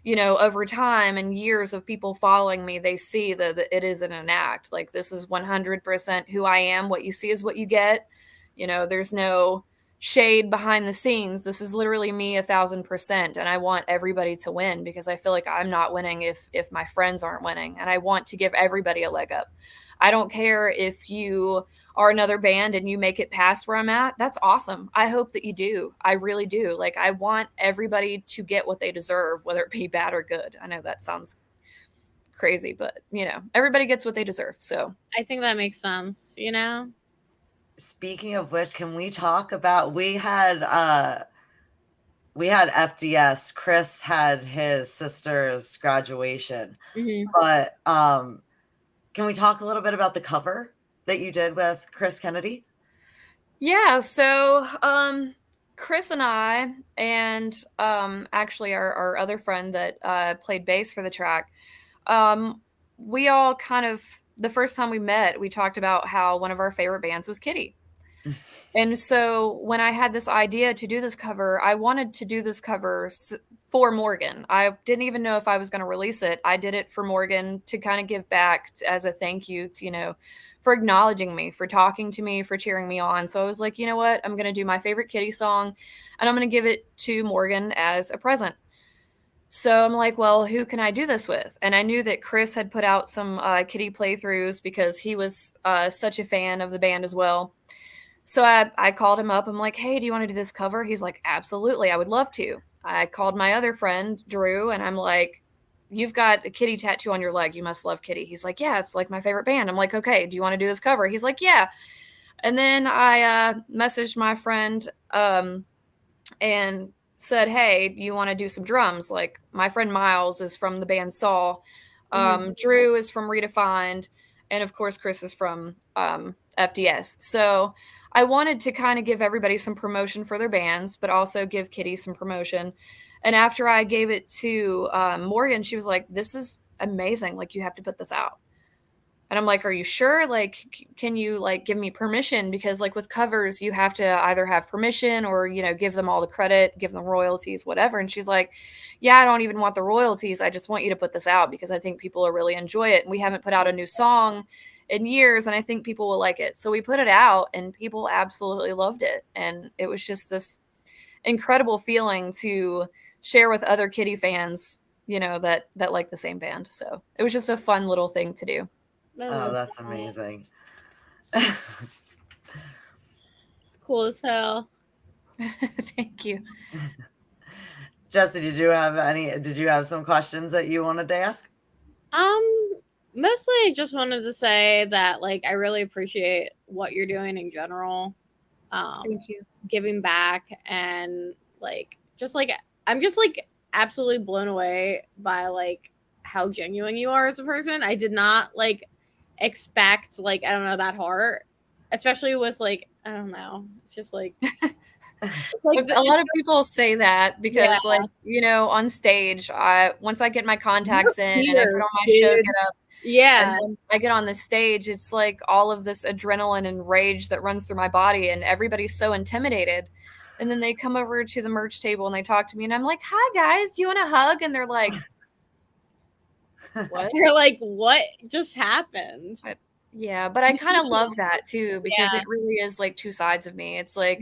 over time and years of people following me, they see that it isn't an act. Like this is 100% who I am. What you see is what you get. There's no shade behind the scenes. This is literally me 1,000%. And I want everybody to win because I feel like I'm not winning if my friends aren't winning. And I want to give everybody a leg up. I don't care if you are another band and you make it past where I'm at. That's awesome. I hope that you do. I really do. Like I want everybody to get what they deserve, whether it be bad or good. I know that sounds crazy, but everybody gets what they deserve. So I think that makes sense, Speaking of which, can we talk about we had FDS. Chris had his sister's graduation. But can we talk a little bit about the cover that you did with Chris Kennedy? Yeah, so Chris and I and actually our other friend that played bass for the track, we all kind of the first time we met, we talked about how one of our favorite bands was Kitty. And so when I had this idea to do this cover, I wanted to do this cover for Morgan. I didn't even know if I was going to release it. I did it for Morgan to kind of give back as a thank you to, for for acknowledging me, for talking to me, for cheering me on. So I was like, you know what? I'm going to do my favorite kitty song and I'm going to give it to Morgan as a present. So I'm like, well, who can I do this with? And I knew that Chris had put out some kitty playthroughs because he was such a fan of the band as well. So I called him up. I'm like, hey, do you want to do this cover? He's like, absolutely. I would love to. I called my other friend, Drew, and I'm like, you've got a kitty tattoo on your leg. You must love Kitty. He's like, yeah, it's like my favorite band. I'm like, okay, do you want to do this cover? He's like, yeah. And then I messaged my friend and said, hey, you want to do some drums? Like, my friend Miles is from the band Saw. Drew is from Redefined. And of course, Chris is from FDS. So I wanted to kind of give everybody some promotion for their bands, but also give Kitty some promotion. And after I gave it to Morgan, she was like, this is amazing. Like, you have to put this out. And I'm like, are you sure? Like, can you like give me permission? Because like with covers, you have to either have permission or, you know, give them all the credit, give them royalties, whatever. And she's like, yeah, I don't even want the royalties. I just want you to put this out because I think people will really enjoy it. And we haven't put out a new song in years. And I think people will like it. So we put it out and people absolutely loved it. And it was just this incredible feeling to share with other Kitty fans, you know, that like the same band. So it was just a fun little thing to do. Oh, that's amazing. It's cool as hell. Thank you. Jesse, did you have some questions that you wanted to ask? Mostly I just wanted to say that like I really appreciate what you're doing in general. Thank you. Giving back and like just like I'm just like absolutely blown away by like how genuine you are as a person. I did not like expect like I don't know that heart, especially with like I don't know. It's just like like a lot of people say that because like, you know, on stage, once I get my contacts in and I put on my show get up, and then I get on the stage, it's like all of this adrenaline and rage that runs through my body and everybody's so intimidated. And then they come over to the merch table and they talk to me and I'm like, hi guys, do you want a hug? And they're like, what? You're like, what just happened? Yeah, but I kind of love that too because it really is like two sides of me. It's like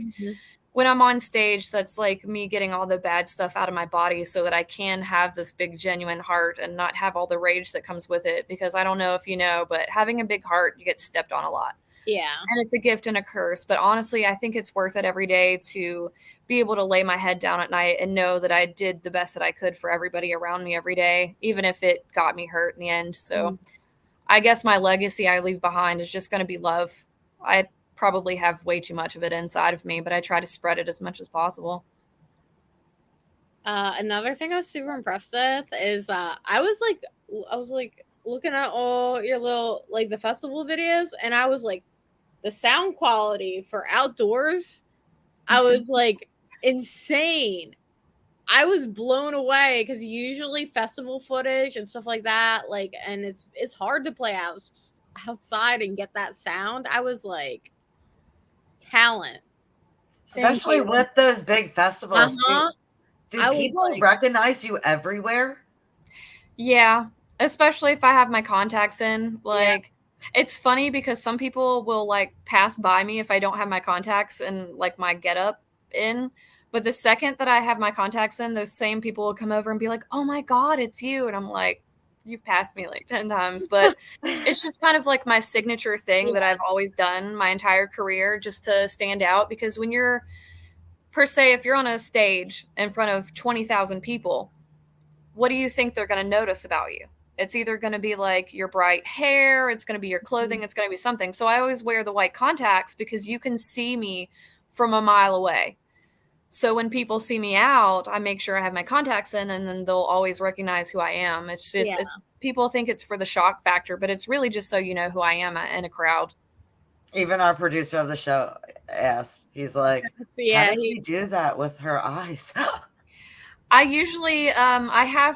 when I'm on stage, that's like me getting all the bad stuff out of my body so that I can have this big genuine heart and not have all the rage that comes with it. Because I don't know if you know, but having a big heart, you get stepped on a lot. Yeah. And it's a gift and a curse. But honestly, I think it's worth it every day to be able to lay my head down at night and know that I did the best that I could for everybody around me every day, even if it got me hurt in the end. So I guess my legacy I leave behind is just going to be love. I probably have way too much of it inside of me, but I try to spread it as much as possible. Another thing I was super impressed with is I was like looking at all your little like the festival videos and I was like the sound quality for outdoors I was like insane. I was blown away because usually festival footage and stuff like that like and it's hard to play outside and get that sound. I was like talent, especially with those big festivals. Do people recognize you everywhere? Yeah, especially if I have my contacts in. Like, it's funny because some people will like pass by me if I don't have my contacts and like my getup in. But the second that I have my contacts in, those same people will come over and be like, "Oh my God, it's you!" And I'm like, "You've passed me like 10 times." But it's just kind of like my signature thing that I've always done my entire career, just to stand out. Because when you're per se, if you're on a stage in front of 20,000 people, what do you think they're going to notice about you? It's either going to be like your bright hair, it's going to be your clothing, it's going to be something. So I always wear the white contacts because you can see me from a mile away. So when people see me out, I make sure I have my contacts in and then they'll always recognize who I am. It's just, people think it's for the shock factor, but it's really just so you know who I am in a crowd. Even our producer of the show asked, he's like, how does she do that with her eyes? I usually, I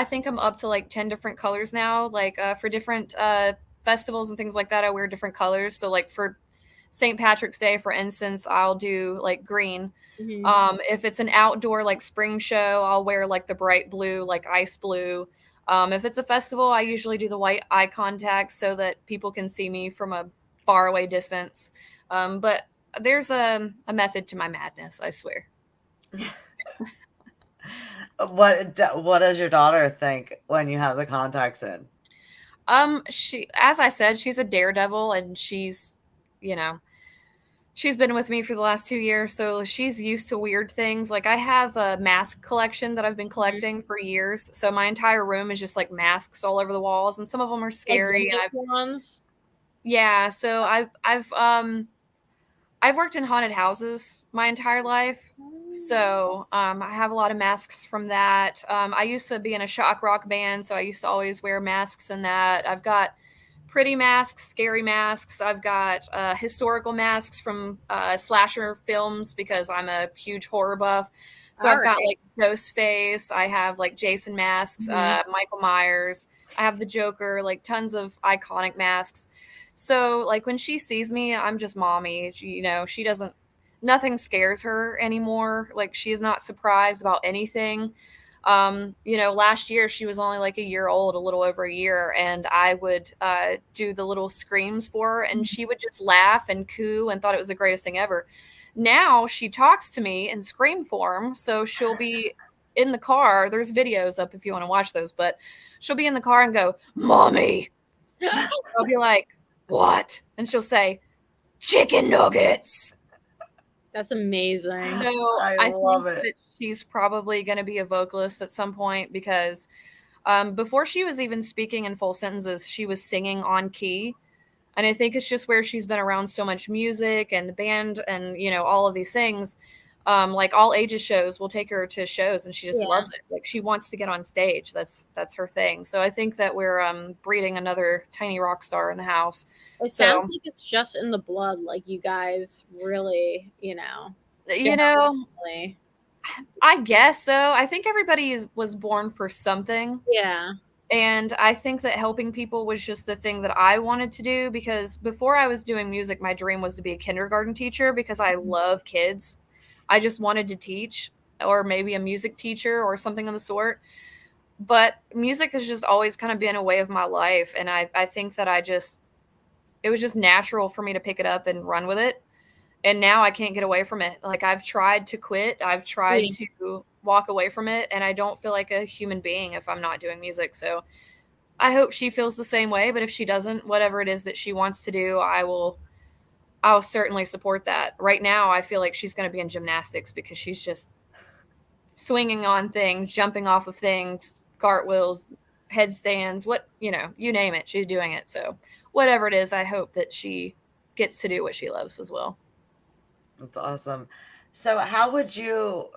think I'm up to like 10 different colors now. Like for different festivals and things like that, I wear different colors. So like for St. Patrick's Day, for instance, I'll do like green. If it's an outdoor like spring show, I'll wear like the bright blue, like ice blue. If it's a festival, I usually do the white eye contact so that people can see me from a faraway distance. But there's a method to my madness, I swear. What does your daughter think when you have the contacts in? As I said, she's a daredevil, and she's, you know, she's been with me for the last 2 years, so she's used to weird things. Like, I have a mask collection that I've been collecting for years, so my entire room is just like masks all over the walls, and some of them are scary. Like ones. Yeah, so I've worked in haunted houses my entire life. So I have a lot of masks from that. I used to be in a shock rock band, so I used to always wear masks in that. I've got pretty masks, scary masks. I've got historical masks from slasher films because I'm a huge horror buff. So I've got like Ghostface. I have like Jason masks, Michael Myers. I have the Joker, like tons of iconic masks. So like when she sees me, I'm just mommy. She doesn't, nothing scares her anymore. Like, she is not surprised about anything. Last year she was only like a year old, a little over a year, and I would do the little screams for her, and she would just laugh and coo and thought it was the greatest thing ever. Now she talks to me in scream form, so she'll be in the car. There's videos up if you want to watch those, but she'll be in the car and go, "Mommy." I'll be like, "What?" And she'll say, "Chicken nuggets." That's amazing. So I love think it. that she's probably going to be a vocalist at some point because before she was even speaking in full sentences, she was singing on key. And I think it's just where she's been around so much music and the band and, all of these things. Like all ages shows, we'll take her to shows and she just loves it. Like, she wants to get on stage. That's her thing. So I think that we're breeding another tiny rock star in the house. It sounds like it's just in the blood. Like, you guys really, I guess so. I think everybody was born for something. Yeah. And I think that helping people was just the thing that I wanted to do, because before I was doing music, my dream was to be a kindergarten teacher because I love kids. I just wanted to teach, or maybe a music teacher or something of the sort. But music has just always kind of been a way of my life. And I think that it was just natural for me to pick it up and run with it. And now I can't get away from it. Like, I've tried to quit. I've tried to walk away from it, and I don't feel like a human being if I'm not doing music. So I hope she feels the same way, but if she doesn't, whatever it is that she wants to do, I'll certainly support that. Right now, I feel like she's going to be in gymnastics because she's just swinging on things, jumping off of things, cartwheels, headstands, you name it, she's doing it. So whatever it is, I hope that she gets to do what she loves as well. That's awesome. So how would you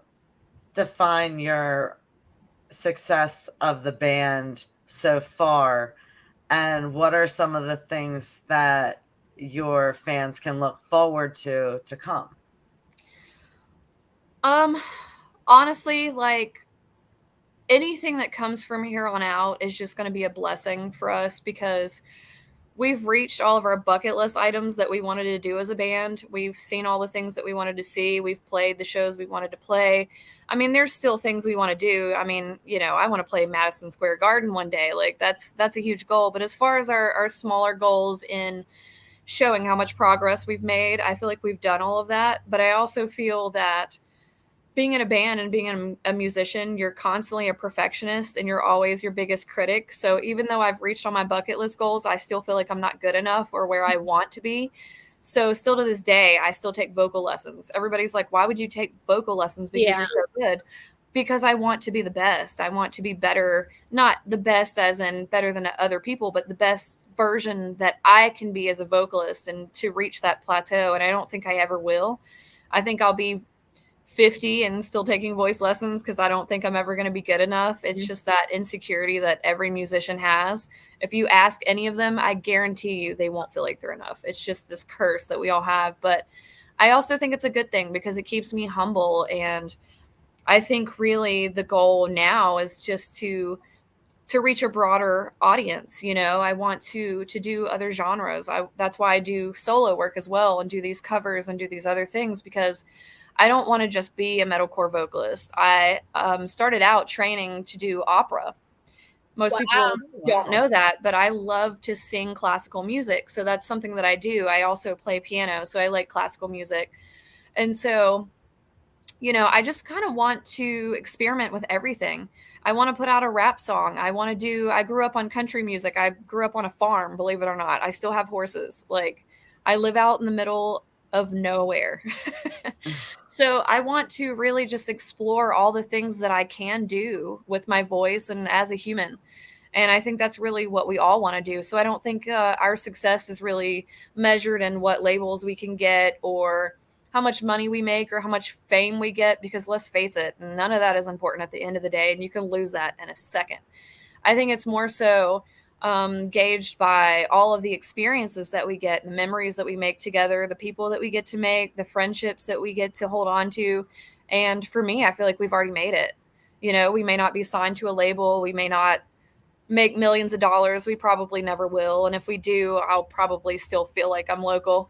define your success of the band so far, and what are some of the things that your fans can look forward to come? Honestly, like, anything that comes from here on out is just going to be a blessing for us because we've reached all of our bucket list items that we wanted to do as a band. We've seen all the things that we wanted to see. We've played the shows we wanted to play. I mean, there's still things we want to do. I mean, I want to play Madison Square Garden one day. Like, that's a huge goal. But as far as our smaller goals in showing how much progress we've made, I feel like we've done all of that. But I also feel that being in a band and being a musician, you're constantly a perfectionist and you're always your biggest critic. So even though I've reached all my bucket list goals, I still feel like I'm not good enough or where I want to be. So still to this day, I still take vocal lessons. Everybody's like, "Why would you take vocal lessons because you're so good?" Because I want to be the best. I want to be better, not the best as in better than other people, but the best version that I can be as a vocalist and to reach that plateau. And I don't think I ever will. I think I'll be 50 and still taking voice lessons because I don't think I'm ever going to be good enough. It's just that insecurity that every musician has. If you ask any of them, I guarantee you they won't feel like they're enough. It's just this curse that we all have. But I also think it's a good thing because it keeps me humble. And I think really the goal now is just to reach a broader audience. I want to do other genres. That's why I do solo work as well and do these covers and do these other things, because I don't want to just be a metalcore vocalist. I started out training to do opera. Most Wow. people don't Wow. know that, but I love to sing classical music. So that's something that I do. I also play piano, so I like classical music. And so, I just kind of want to experiment with everything. I want to put out a rap song. I grew up on country music. I grew up on a farm, believe it or not. I still have horses. Like, I live out in the middle of nowhere. So I want to really just explore all the things that I can do with my voice and as a human. And I think that's really what we all want to do. So I don't think our success is really measured in what labels we can get or how much money we make or how much fame we get, because let's face it, none of that is important at the end of the day. And you can lose that in a second. I think it's more so gauged by all of the experiences that we get, the memories that we make together, the people that we get to make, the friendships that we get to hold on to. And for me, I feel like we've already made it. We may not be signed to a label. We may not make millions of dollars. We probably never will. And if we do, I'll probably still feel like I'm local,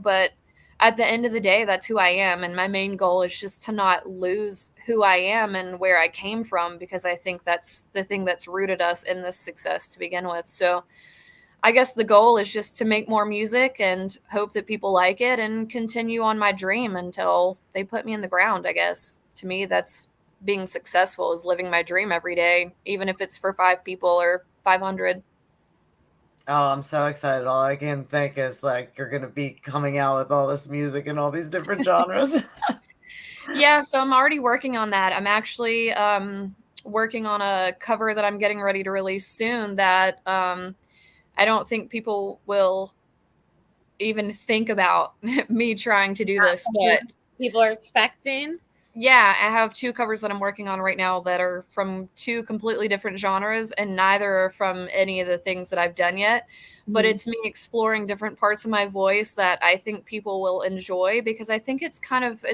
but at the end of the day, that's who I am. And my main goal is just to not lose who I am and where I came from, because I think that's the thing that's rooted us in this success to begin with. So I guess the goal is just to make more music and hope that people like it and continue on my dream until they put me in the ground, I guess. To me, that's being successful, is living my dream every day, even if it's for 5 people or 500. Oh, I'm so excited. All I can think is like you're gonna be coming out with all this music and all these different genres. Yeah, so I'm already working on that. I'm actually working on a cover that I'm getting ready to release soon that I don't think people will even think about me trying to do this, but People are expecting. yeah, I have 2 covers that I'm working on right now that are from 2 completely different genres, and neither are from any of the things that I've done yet. But it's me exploring different parts of my voice that I think people will enjoy, because I think it's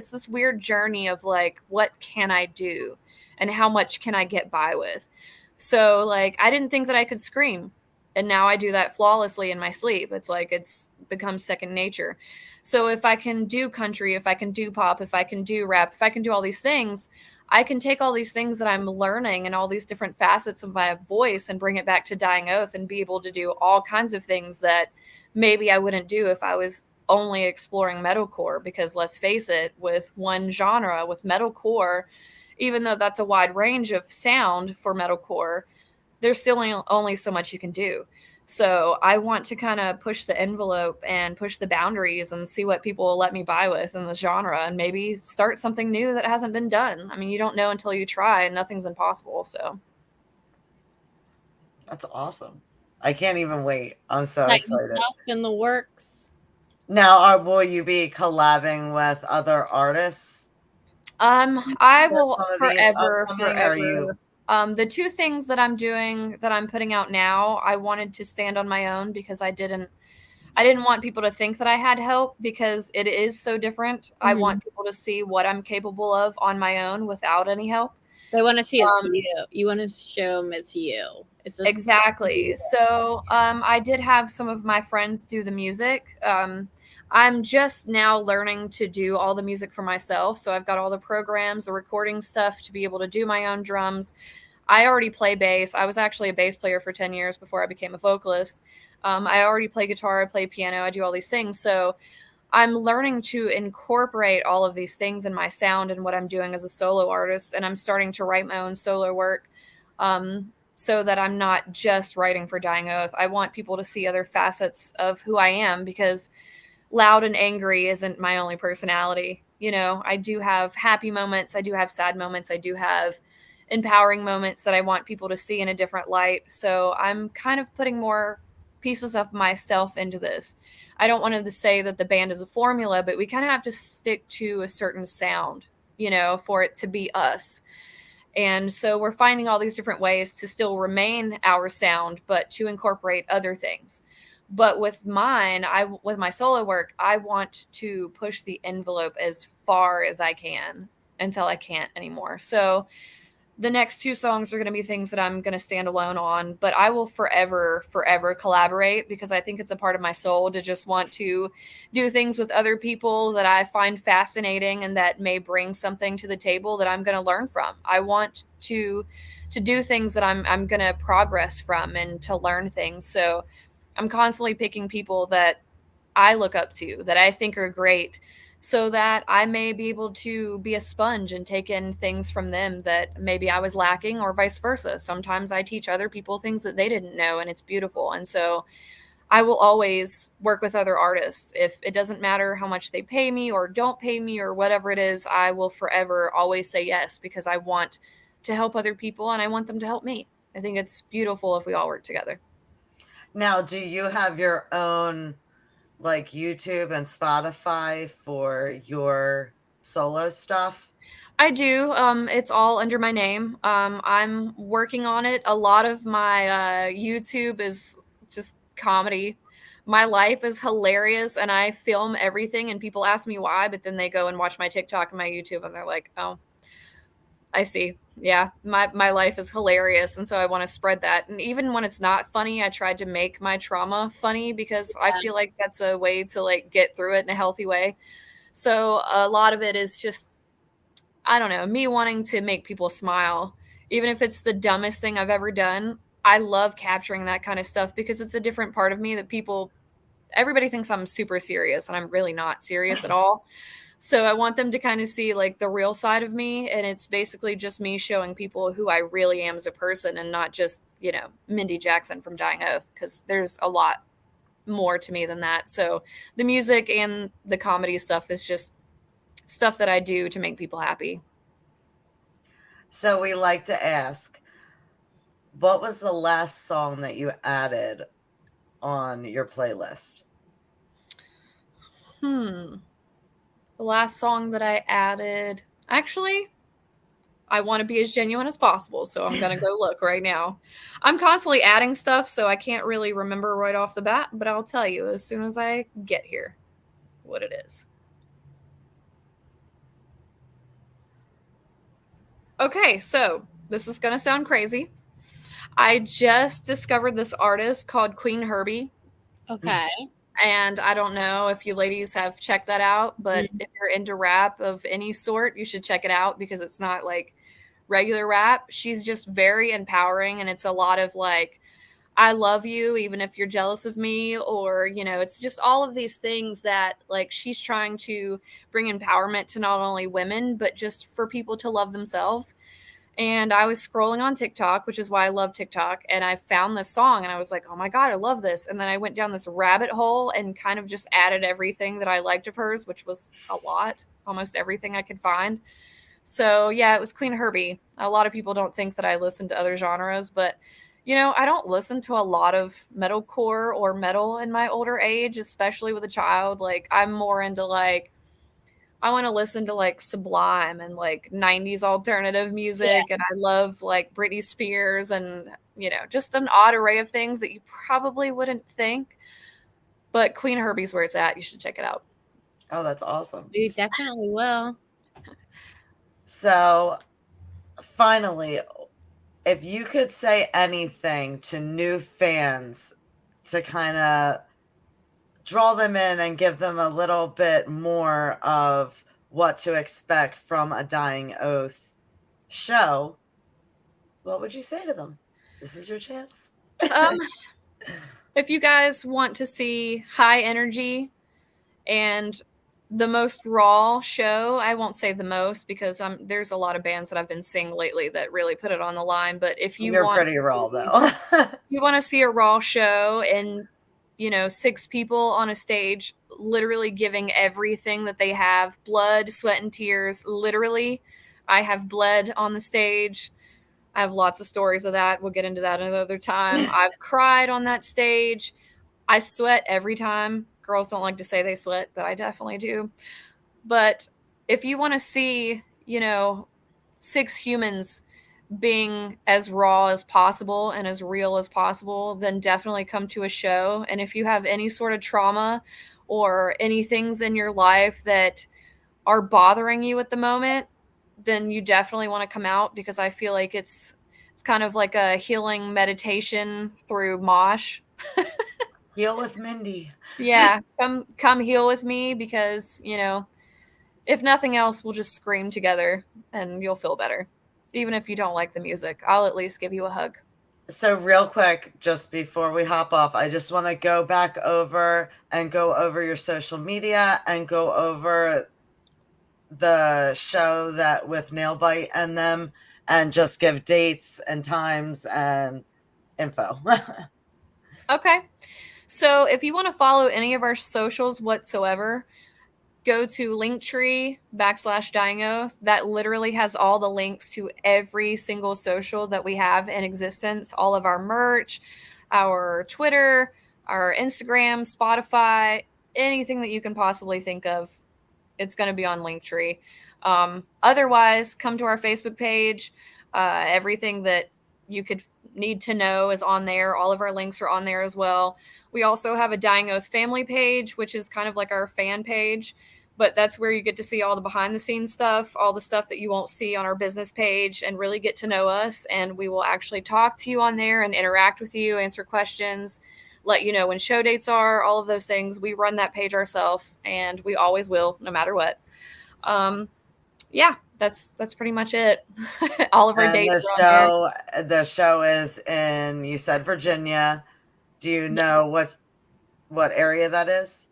this weird journey of like, what can I do and how much can I get by with? So like, I didn't think that I could scream, and now I do that flawlessly in my sleep. It's like it's become second nature. So if I can do country, if I can do pop, if I can do rap, if I can do all these things, I can take all these things that I'm learning and all these different facets of my voice and bring it back to Dying Oath and be able to do all kinds of things that maybe I wouldn't do if I was only exploring metalcore. Because let's face it, with one genre, with metalcore, even though that's a wide range of sound for metalcore, there's still only so much you can do. So I want to kind of push the envelope and push the boundaries and see what people will let me buy with in the genre, and maybe start something new that hasn't been done. I mean, you don't know until you try, and nothing's impossible. So That's awesome. I can't even wait. I'm so excited. Stuff in the works. Now, will you be collabing with other artists? I will forever. You... The 2 things that I'm doing, that I'm putting out now, I wanted to stand on my own, because I didn't want people to think that I had help, because it is so different. I want people to see what I'm capable of on my own without any help. They want to see it's you. You want to show them it's you. It's just exactly. So I did have some of my friends do the music. I'm just now learning to do all the music for myself. So I've got all the programs, the recording stuff to be able to do my own drums. I already play bass. I was actually a bass player for 10 years before I became a vocalist. I already play guitar, I play piano, I do all these things. So I'm learning to incorporate all of these things in my sound and what I'm doing as a solo artist. And I'm starting to write my own solo work, so that I'm not just writing for Dying Oath. I want people to see other facets of who I am, because loud and angry isn't my only personality. I do have happy moments. I do have sad moments. I do have empowering moments that I want people to see in a different light. So I'm kind of putting more pieces of myself into this. I don't want to say that the band is a formula, but we kind of have to stick to a certain sound, for it to be us. And so we're finding all these different ways to still remain our sound, but to incorporate other things. But with with my solo work, I want to push the envelope as far as I can until I can't anymore. So the next two songs are going to be things that I'm going to stand alone on, but I will forever, forever collaborate because I think it's a part of my soul to just want to do things with other people that I find fascinating and that may bring something to the table that I'm going to learn from. I want to do things that I'm going to progress from and to learn things. So I'm constantly picking people that I look up to, that I think are great, so that I may be able to be a sponge and take in things from them that maybe I was lacking, or vice versa. Sometimes I teach other people things that they didn't know, and it's beautiful. And so I will always work with other artists. If it doesn't matter how much they pay me or don't pay me or whatever it is, I will forever always say yes because I want to help other people and I want them to help me. I think it's beautiful if we all work together. Now, do you have your own like YouTube and Spotify for your solo stuff? I do. It's all under my name. I'm working on it. A lot of my YouTube is just comedy. My life is hilarious, and I film everything. And people ask me why, but then they go and watch my TikTok and my YouTube, and they're like, "Oh, I see. Yeah, my life is hilarious, and so I want to spread that. And even when it's not funny, I tried to make my trauma funny because I feel like that's a way to like get through it in a healthy way. So a lot of it is just, I don't know, me wanting to make people smile, even if it's the dumbest thing I've ever done. I love capturing that kind of stuff because it's a different part of me that everybody thinks I'm super serious, and I'm really not serious at all. So I want them to kind of see like the real side of me. And it's basically just me showing people who I really am as a person and not just, Mindy Jackson from Dying Oath, because there's a lot more to me than that. So the music and the comedy stuff is just stuff that I do to make people happy. So we like to ask, what was the last song that you added on your playlist? The last song that I added, actually, I want to be as genuine as possible, so I'm going to go look right now. I'm constantly adding stuff, so I can't really remember right off the bat, but I'll tell you as soon as I get here what it is. Okay, so this is going to sound crazy. I just discovered this artist called Queen Herbie. Okay. And I don't know if you ladies have checked that out, but if you're into rap of any sort, you should check it out because it's not like regular rap. She's just very empowering, and it's a lot of like, I love you even if you're jealous of me, or it's just all of these things that like she's trying to bring empowerment to not only women but just for people to love themselves. And I was scrolling on TikTok, which is why I love TikTok, and I found this song and I was like, oh my God, I love this. And then I went down this rabbit hole and kind of just added everything that I liked of hers, which was a lot, almost everything I could find. So yeah, it was Queen Herbie. A lot of people don't think that I listen to other genres, but I don't listen to a lot of metalcore or metal in my older age, especially with a child. Like I'm more into like, I want to listen to like Sublime and like 90s alternative music. Yeah. And I love like Britney Spears and, just an odd array of things that you probably wouldn't think. But Queen Herbie's where it's at. You should check it out. Oh, that's awesome. We definitely will. So finally, if you could say anything to new fans to kind of draw them in and give them a little bit more of what to expect from a Dying Oath show, what would you say to them? This is your chance. If you guys want to see high energy and the most raw show, I won't say the most because there's a lot of bands that I've been seeing lately that really put it on the line. But if you're pretty raw though, you want to see a raw show and 6 people on a stage literally giving everything that they have, blood, sweat, and tears. Literally, I have bled on the stage. I have lots of stories of that. We'll get into that another time. I've cried on that stage. I sweat every time. Girls don't like to say they sweat, but I definitely do. But if you want to see, 6 humans being as raw as possible and as real as possible, then definitely come to a show. And if you have any sort of trauma or any things in your life that are bothering you at the moment, then you definitely want to come out, because I feel like it's kind of like a healing meditation through mosh. Heal with Mindy. Yeah, come heal with me, because, you know, if nothing else, we'll just scream together and you'll feel better. Even if you don't like the music, I'll at least give you a hug. So real quick, just before we hop off, I just want to go back over and go over your social media and go over the show that with Nailbite and them, and just give dates and times and info. Okay. So if you want to follow any of our socials whatsoever, go to Linktree/Dying Oath. That literally has all the links to every single social that we have in existence, all of our merch, our Twitter, our Instagram, Spotify, anything that you can possibly think of. It's going to be on Linktree. Otherwise, come to our Facebook page. Everything that you could need to know is on there. All of our links are on there as well. We also have a Dying Oath family page, which is kind of like our fan page, but that's where you get to see all the behind the scenes stuff, all the stuff that you won't see on our business page, and really get to know us. And we will actually talk to you on there and interact with you, answer questions, let you know when show dates are, all of those things. We run that page ourselves, and we always will, no matter what. Yeah, that's pretty much it. All of our And dates are on the show is in, you said Virginia. Do you know what area that is?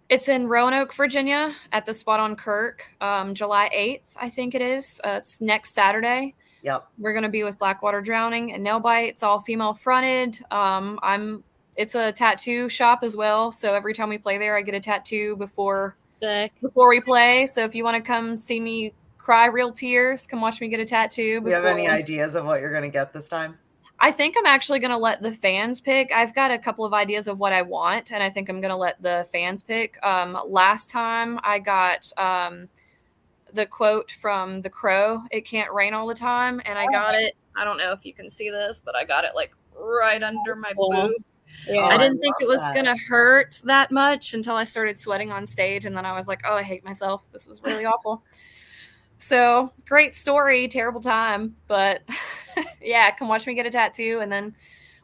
It's in Roanoke, Virginia, at the spot on Kirk, July 8th, I think it is. It's next Saturday. Yep. We're going to be with Blackwater Drowning and Nailbite. It's all female fronted. It's a tattoo shop as well, so every time we play there, I get a tattoo before we play. So if you want to come see me cry real tears, come watch me get a tattoo. Do you have any ideas of what you're going to get this time? I think I'm actually going to let the fans pick. I've got a couple of ideas of what I want, and I think I'm going to let the fans pick. Last time I got the quote from The Crow, "It can't rain all the time," and I got it. I don't know if you can see this, but I got it like right under my boob. Yeah. I didn't think it was going to hurt that much until I started sweating on stage, and then I was like, oh, I hate myself. This is really awful. So, great story, terrible time, but yeah, come watch me get a tattoo, and then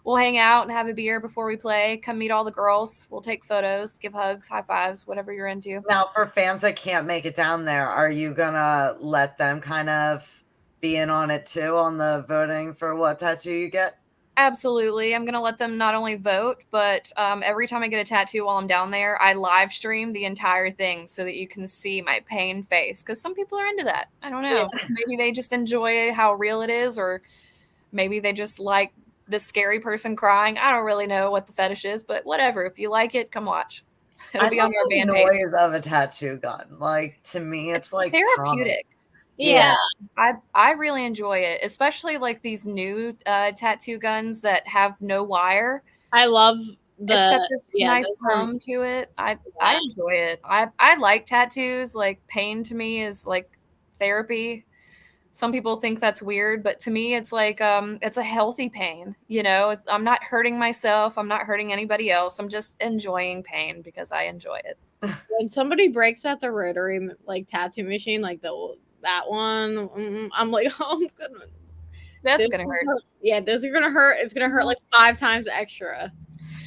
we'll hang out and have a beer before we play. Come meet all the girls. We'll take photos, give hugs, high fives, whatever you're into. Now, for fans that can't make it down there, are you gonna let them kind of be in on it too, on the voting for what tattoo you get? Absolutely. I'm going to let them not only vote, but every time I get a tattoo while I'm down there, I live stream the entire thing so that you can see my pain face. Because some people are into that. I don't know. Maybe they just enjoy how real it is, or maybe they just like the scary person crying. I don't really know what the fetish is, but whatever. If you like it, come watch. It'll be on our band page. The noise of a tattoo gun. Like, to me, it's like therapeutic. Comic. Yeah, I really enjoy it, especially like these new tattoo guns that have no wire. I love it's got this nice hum to it. I enjoy it. I like tattoos. Like, pain to me is like therapy. Some people think that's weird, but to me, it's like it's a healthy pain. You know, I'm not hurting myself. I'm not hurting anybody else. I'm just enjoying pain because I enjoy it. When somebody breaks out the rotary like tattoo machine, like that one, I'm like, oh, that's gonna hurt. Yeah, those are gonna hurt. It's gonna hurt like 5 times extra.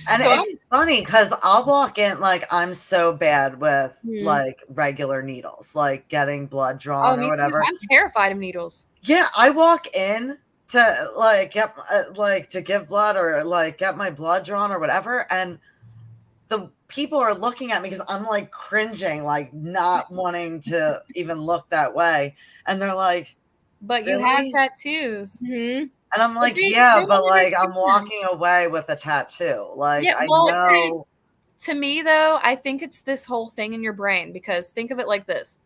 And so it's funny because I'll walk in, like, I'm so bad with like regular needles, like getting blood drawn or whatever. I'm terrified of needles. Yeah, I walk in to like get to give blood or like get my blood drawn or whatever, and the people are looking at me because I'm like cringing, like not wanting to even look that way. And they're like, but you have tattoos. And I'm like, but like I'm walking away with a tattoo. Like, I know. To me, though, I think it's this whole thing in your brain, because think of it like this.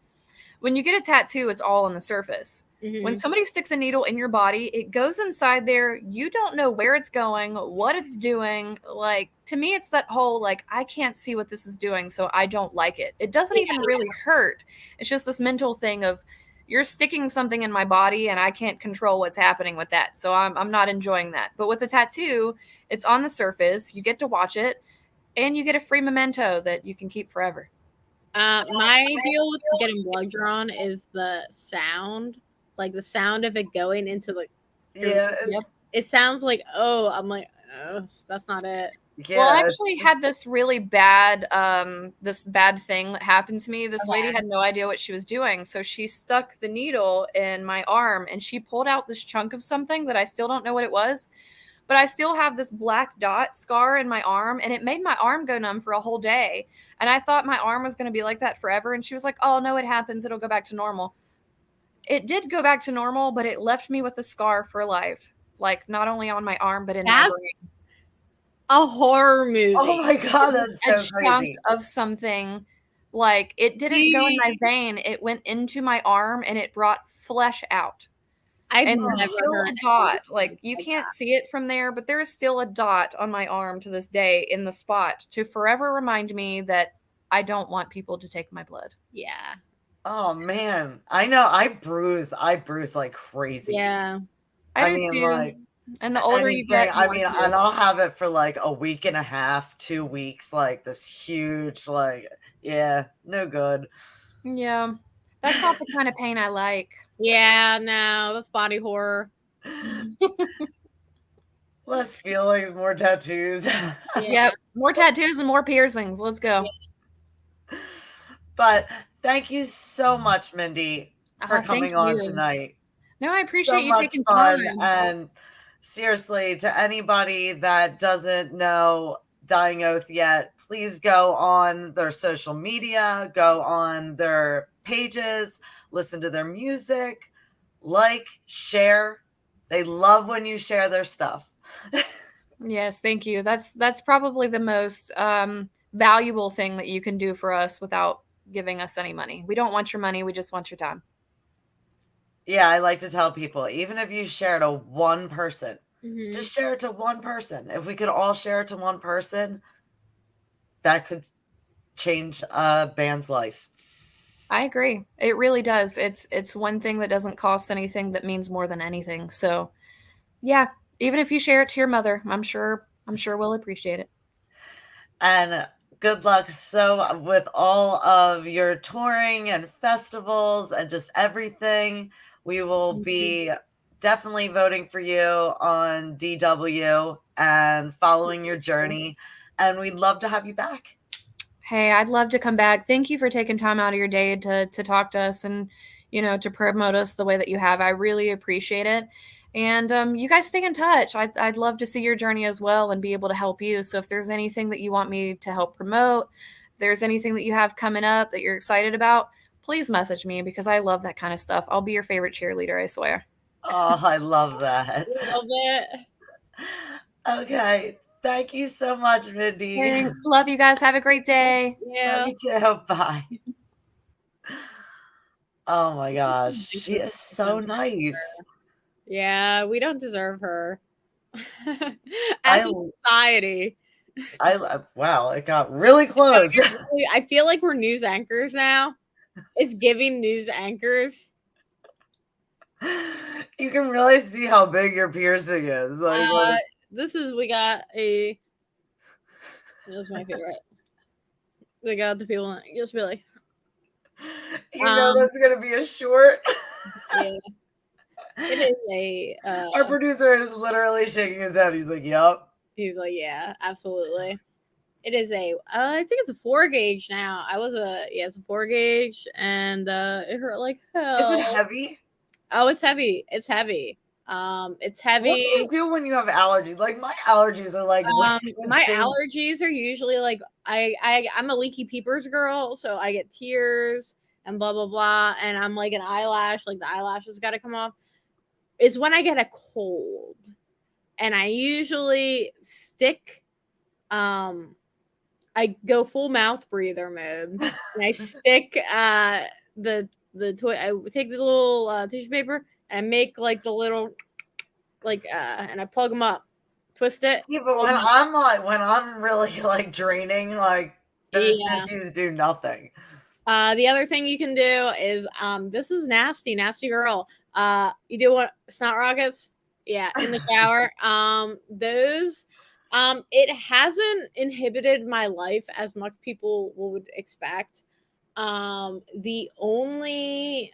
When you get a tattoo, it's all on the surface. When somebody sticks a needle in your body, it goes inside there. You don't know where it's going, what it's doing. Like, to me, it's that whole, like, I can't see what this is doing, so I don't like it. It doesn't even really hurt. It's just this mental thing of, you're sticking something in my body and I can't control what's happening with that. So I'm not enjoying that. But with a tattoo, it's on the surface. You get to watch it, and you get a free memento that you can keep forever. My deal with getting blood drawn is the sound. like the sound of it going into the Yeah. Yep. it sounds like, oh, I'm like, oh, that's not it. Yeah, Well, I it's actually just- had this really bad thing that happened to me. This Okay. lady had no idea what she was doing. So she stuck the needle in my arm and she pulled out this chunk of something that I still don't know what it was. But I still have this black dot scar in my arm, and it made my arm go numb for a whole day. And I thought my arm was going to be like that forever. And she was like, "Oh, no, it happens. It'll go back to normal." It did go back to normal, but it left me with a scar for life. Like, not only on my arm, but in my That's brain. a horror movie. oh my God, that's A so chunk crazy. of something. Like, it didn't go in my vein. It went into my arm, and it brought flesh out. I've And never there's still heard a dot. anything Like, you like can't that. see it from there, but there is still a dot on my arm to this day in the spot to forever remind me that I don't want people to take my blood. Yeah. Oh man, I know. I bruise like crazy. Yeah. I I do mean, too. like And the older you anything. get, the I more mean, it and is. I'll have it for like a week and a half, 2 weeks, like this huge, like, yeah, no good. Yeah. That's not the kind of pain I like. Yeah, no, that's body horror. Less feelings, more tattoos. Yeah. Yep. More tattoos and more piercings. Let's go. But thank you so much, Mindy, for Thank coming on you. tonight. No, I appreciate So you much taking fun. time. And seriously, to anybody that doesn't know Dying Oath yet, please go on their social media, go on their pages, listen to their music, like, share. They love when you share their stuff. Yes, thank you. That's probably the most valuable thing that you can do for us without giving us any money. We don't want your money. We just want your time. Yeah, I like to tell people, even if you share to one person, Mhm. just share it to one person. If we could all share it to one person, that could change a band's life. I agree. It really does. It's one thing that doesn't cost anything that means more than anything. So, yeah, even if you share it to your mother, I'm sure we'll appreciate it. And good luck with all of your touring and festivals and just everything. We will be definitely voting for you on DW and following your journey. And we'd love to have you back. Hey, I'd love to come back. Thank you for taking time out of your day to talk to us and, to promote us the way that you have. I really appreciate it. And you guys stay in touch. I'd love to see your journey as well and be able to help you. So if there's anything that you want me to help promote, if there's anything that you have coming up that you're excited about, please message me because I love that kind of stuff. I'll be your favorite cheerleader, I swear. Oh, I love that. Love it. Okay. Thank you so much, Mindy. Thanks. Love you guys. Have a great day. Yeah. Love you too. Bye. Oh my gosh. She is so nice. Yeah, we don't deserve her. As a society. Wow, it got really close. I feel like we're news anchors now. It's giving news anchors. You can really see how big your piercing is. Like, We got a. That's my favorite. We got the people just be like, that's gonna be a short. yeah. It is a. Our producer is literally shaking his head. He's like, "Yup." He's like, yeah, absolutely. It is a. I think it's a 4 gauge now. It's a 4 gauge, and it hurt like hell. Is it heavy? Oh, it's heavy. It's heavy. It's heavy. What do you do when you have allergies? Like my allergies are like my allergies are usually like I'm a leaky peepers girl, so I get tears and blah blah blah, and I'm like an eyelash, like the eyelashes got to come off. Is when I get a cold, and I usually stick. I go full mouth breather mode, and I stick the toy. I take the little tissue paper and I make like the little and I plug them up, twist it. Yeah, but when I'm really like draining, like those tissues do nothing. The other thing you can do is this is nasty girl. You do want snot rockets? Yeah, in the shower. Those it hasn't inhibited my life as much people would expect. The only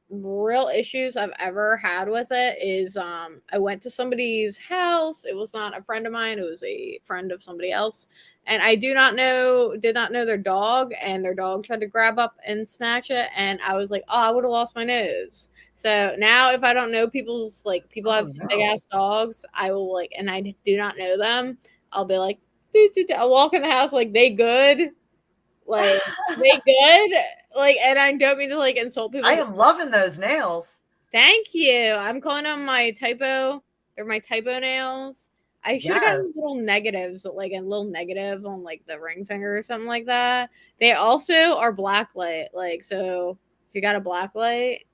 real issues I've ever had with it is I went to somebody's house. It was not a friend of mine, it was a friend of somebody else. And I did not know their dog, and their dog tried to grab up and snatch it, and I was like, oh, I would have lost my nose. So now if I don't know people's like people have some big ass dogs, I will like, and I do not know them, I'll be like, I'll walk in the house like they good. Like they good, like, and I don't mean to like insult people. I am loving those nails. Thank you. I'm calling them my typo. They're my typo nails. I should have gotten little negatives, like a little negative on like the ring finger or something like that. They also are black light, like so. If you got a black light,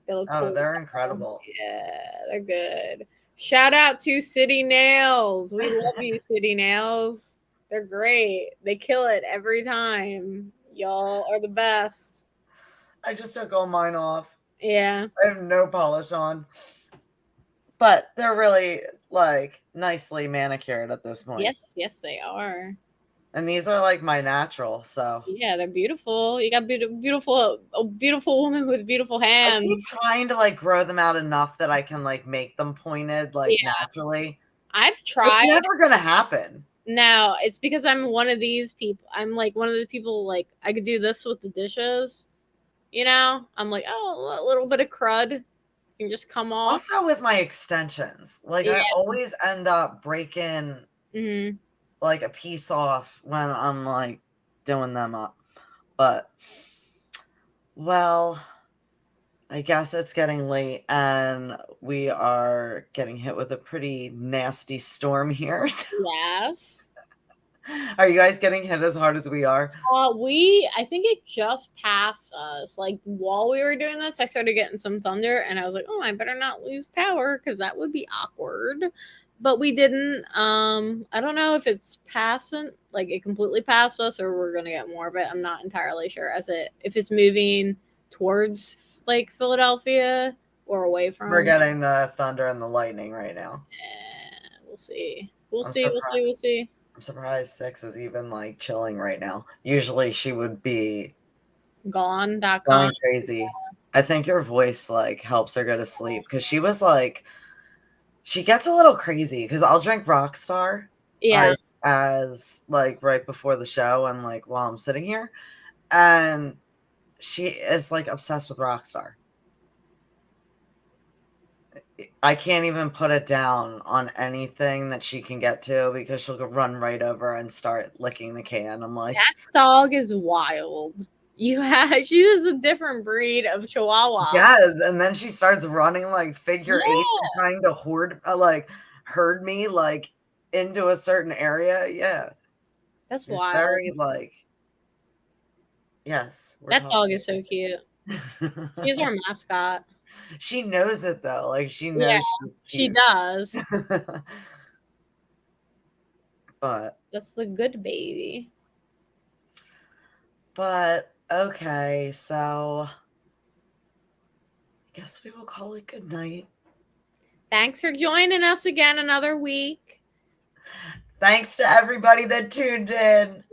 they look cool. They're incredible. Yeah, they're good. Shout out to City Nails. We love you, City Nails. They're great. They kill it every time. Y'all are the best. I just took all mine off. Yeah. I have no polish on. But they're really, like, nicely manicured at this point. Yes, they are. And these are, like, my natural, so. Yeah, they're beautiful. You got a beautiful woman with beautiful hands. I keep trying to, like, grow them out enough that I can, like, make them pointed, like, naturally. I've tried. It's never gonna happen. No, it's because I'm one of these people. I'm like one of those people, like, I could do this with the dishes. You know? I'm like, oh, a little bit of crud can just come off. Also with my extensions. Like, I always end up breaking, like, a piece off when I'm, like, doing them up. But, well, I guess it's getting late and we are getting hit with a pretty nasty storm here. Yes. Are you guys getting hit as hard as we are? I think it just passed us. Like, while we were doing this, I started getting some thunder, and I was like, oh, I better not lose power because that would be awkward. But we didn't. I don't know if it's passing, like it completely passed us, or we're gonna get more of it. I'm not entirely sure if it's moving towards like Philadelphia or away from. We're getting the thunder and the lightning right now. We'll see. We'll see. I'm surprised 6 is even like chilling right now. Usually she would be going crazy. Yeah. I think your voice like helps her go to sleep because she was like, she gets a little crazy because I'll drink Rockstar. Yeah. As like right before the show and like while I'm sitting here, and she is like obsessed with Rockstar. I can't even put it down on anything that she can get to because she'll go run right over and start licking the can. I'm like, that dog is wild. She is a different breed of Chihuahua. Yes, and then she starts running like figure eights and trying to herd me like into a certain area. Yeah, that's wild. Very like, yes, that dog is so cute. She's our mascot. She knows it though. Like she knows she's cute. She does. But that's the good baby. But okay, so I guess we will call it good night. Thanks for joining us again another week. Thanks to everybody that tuned in.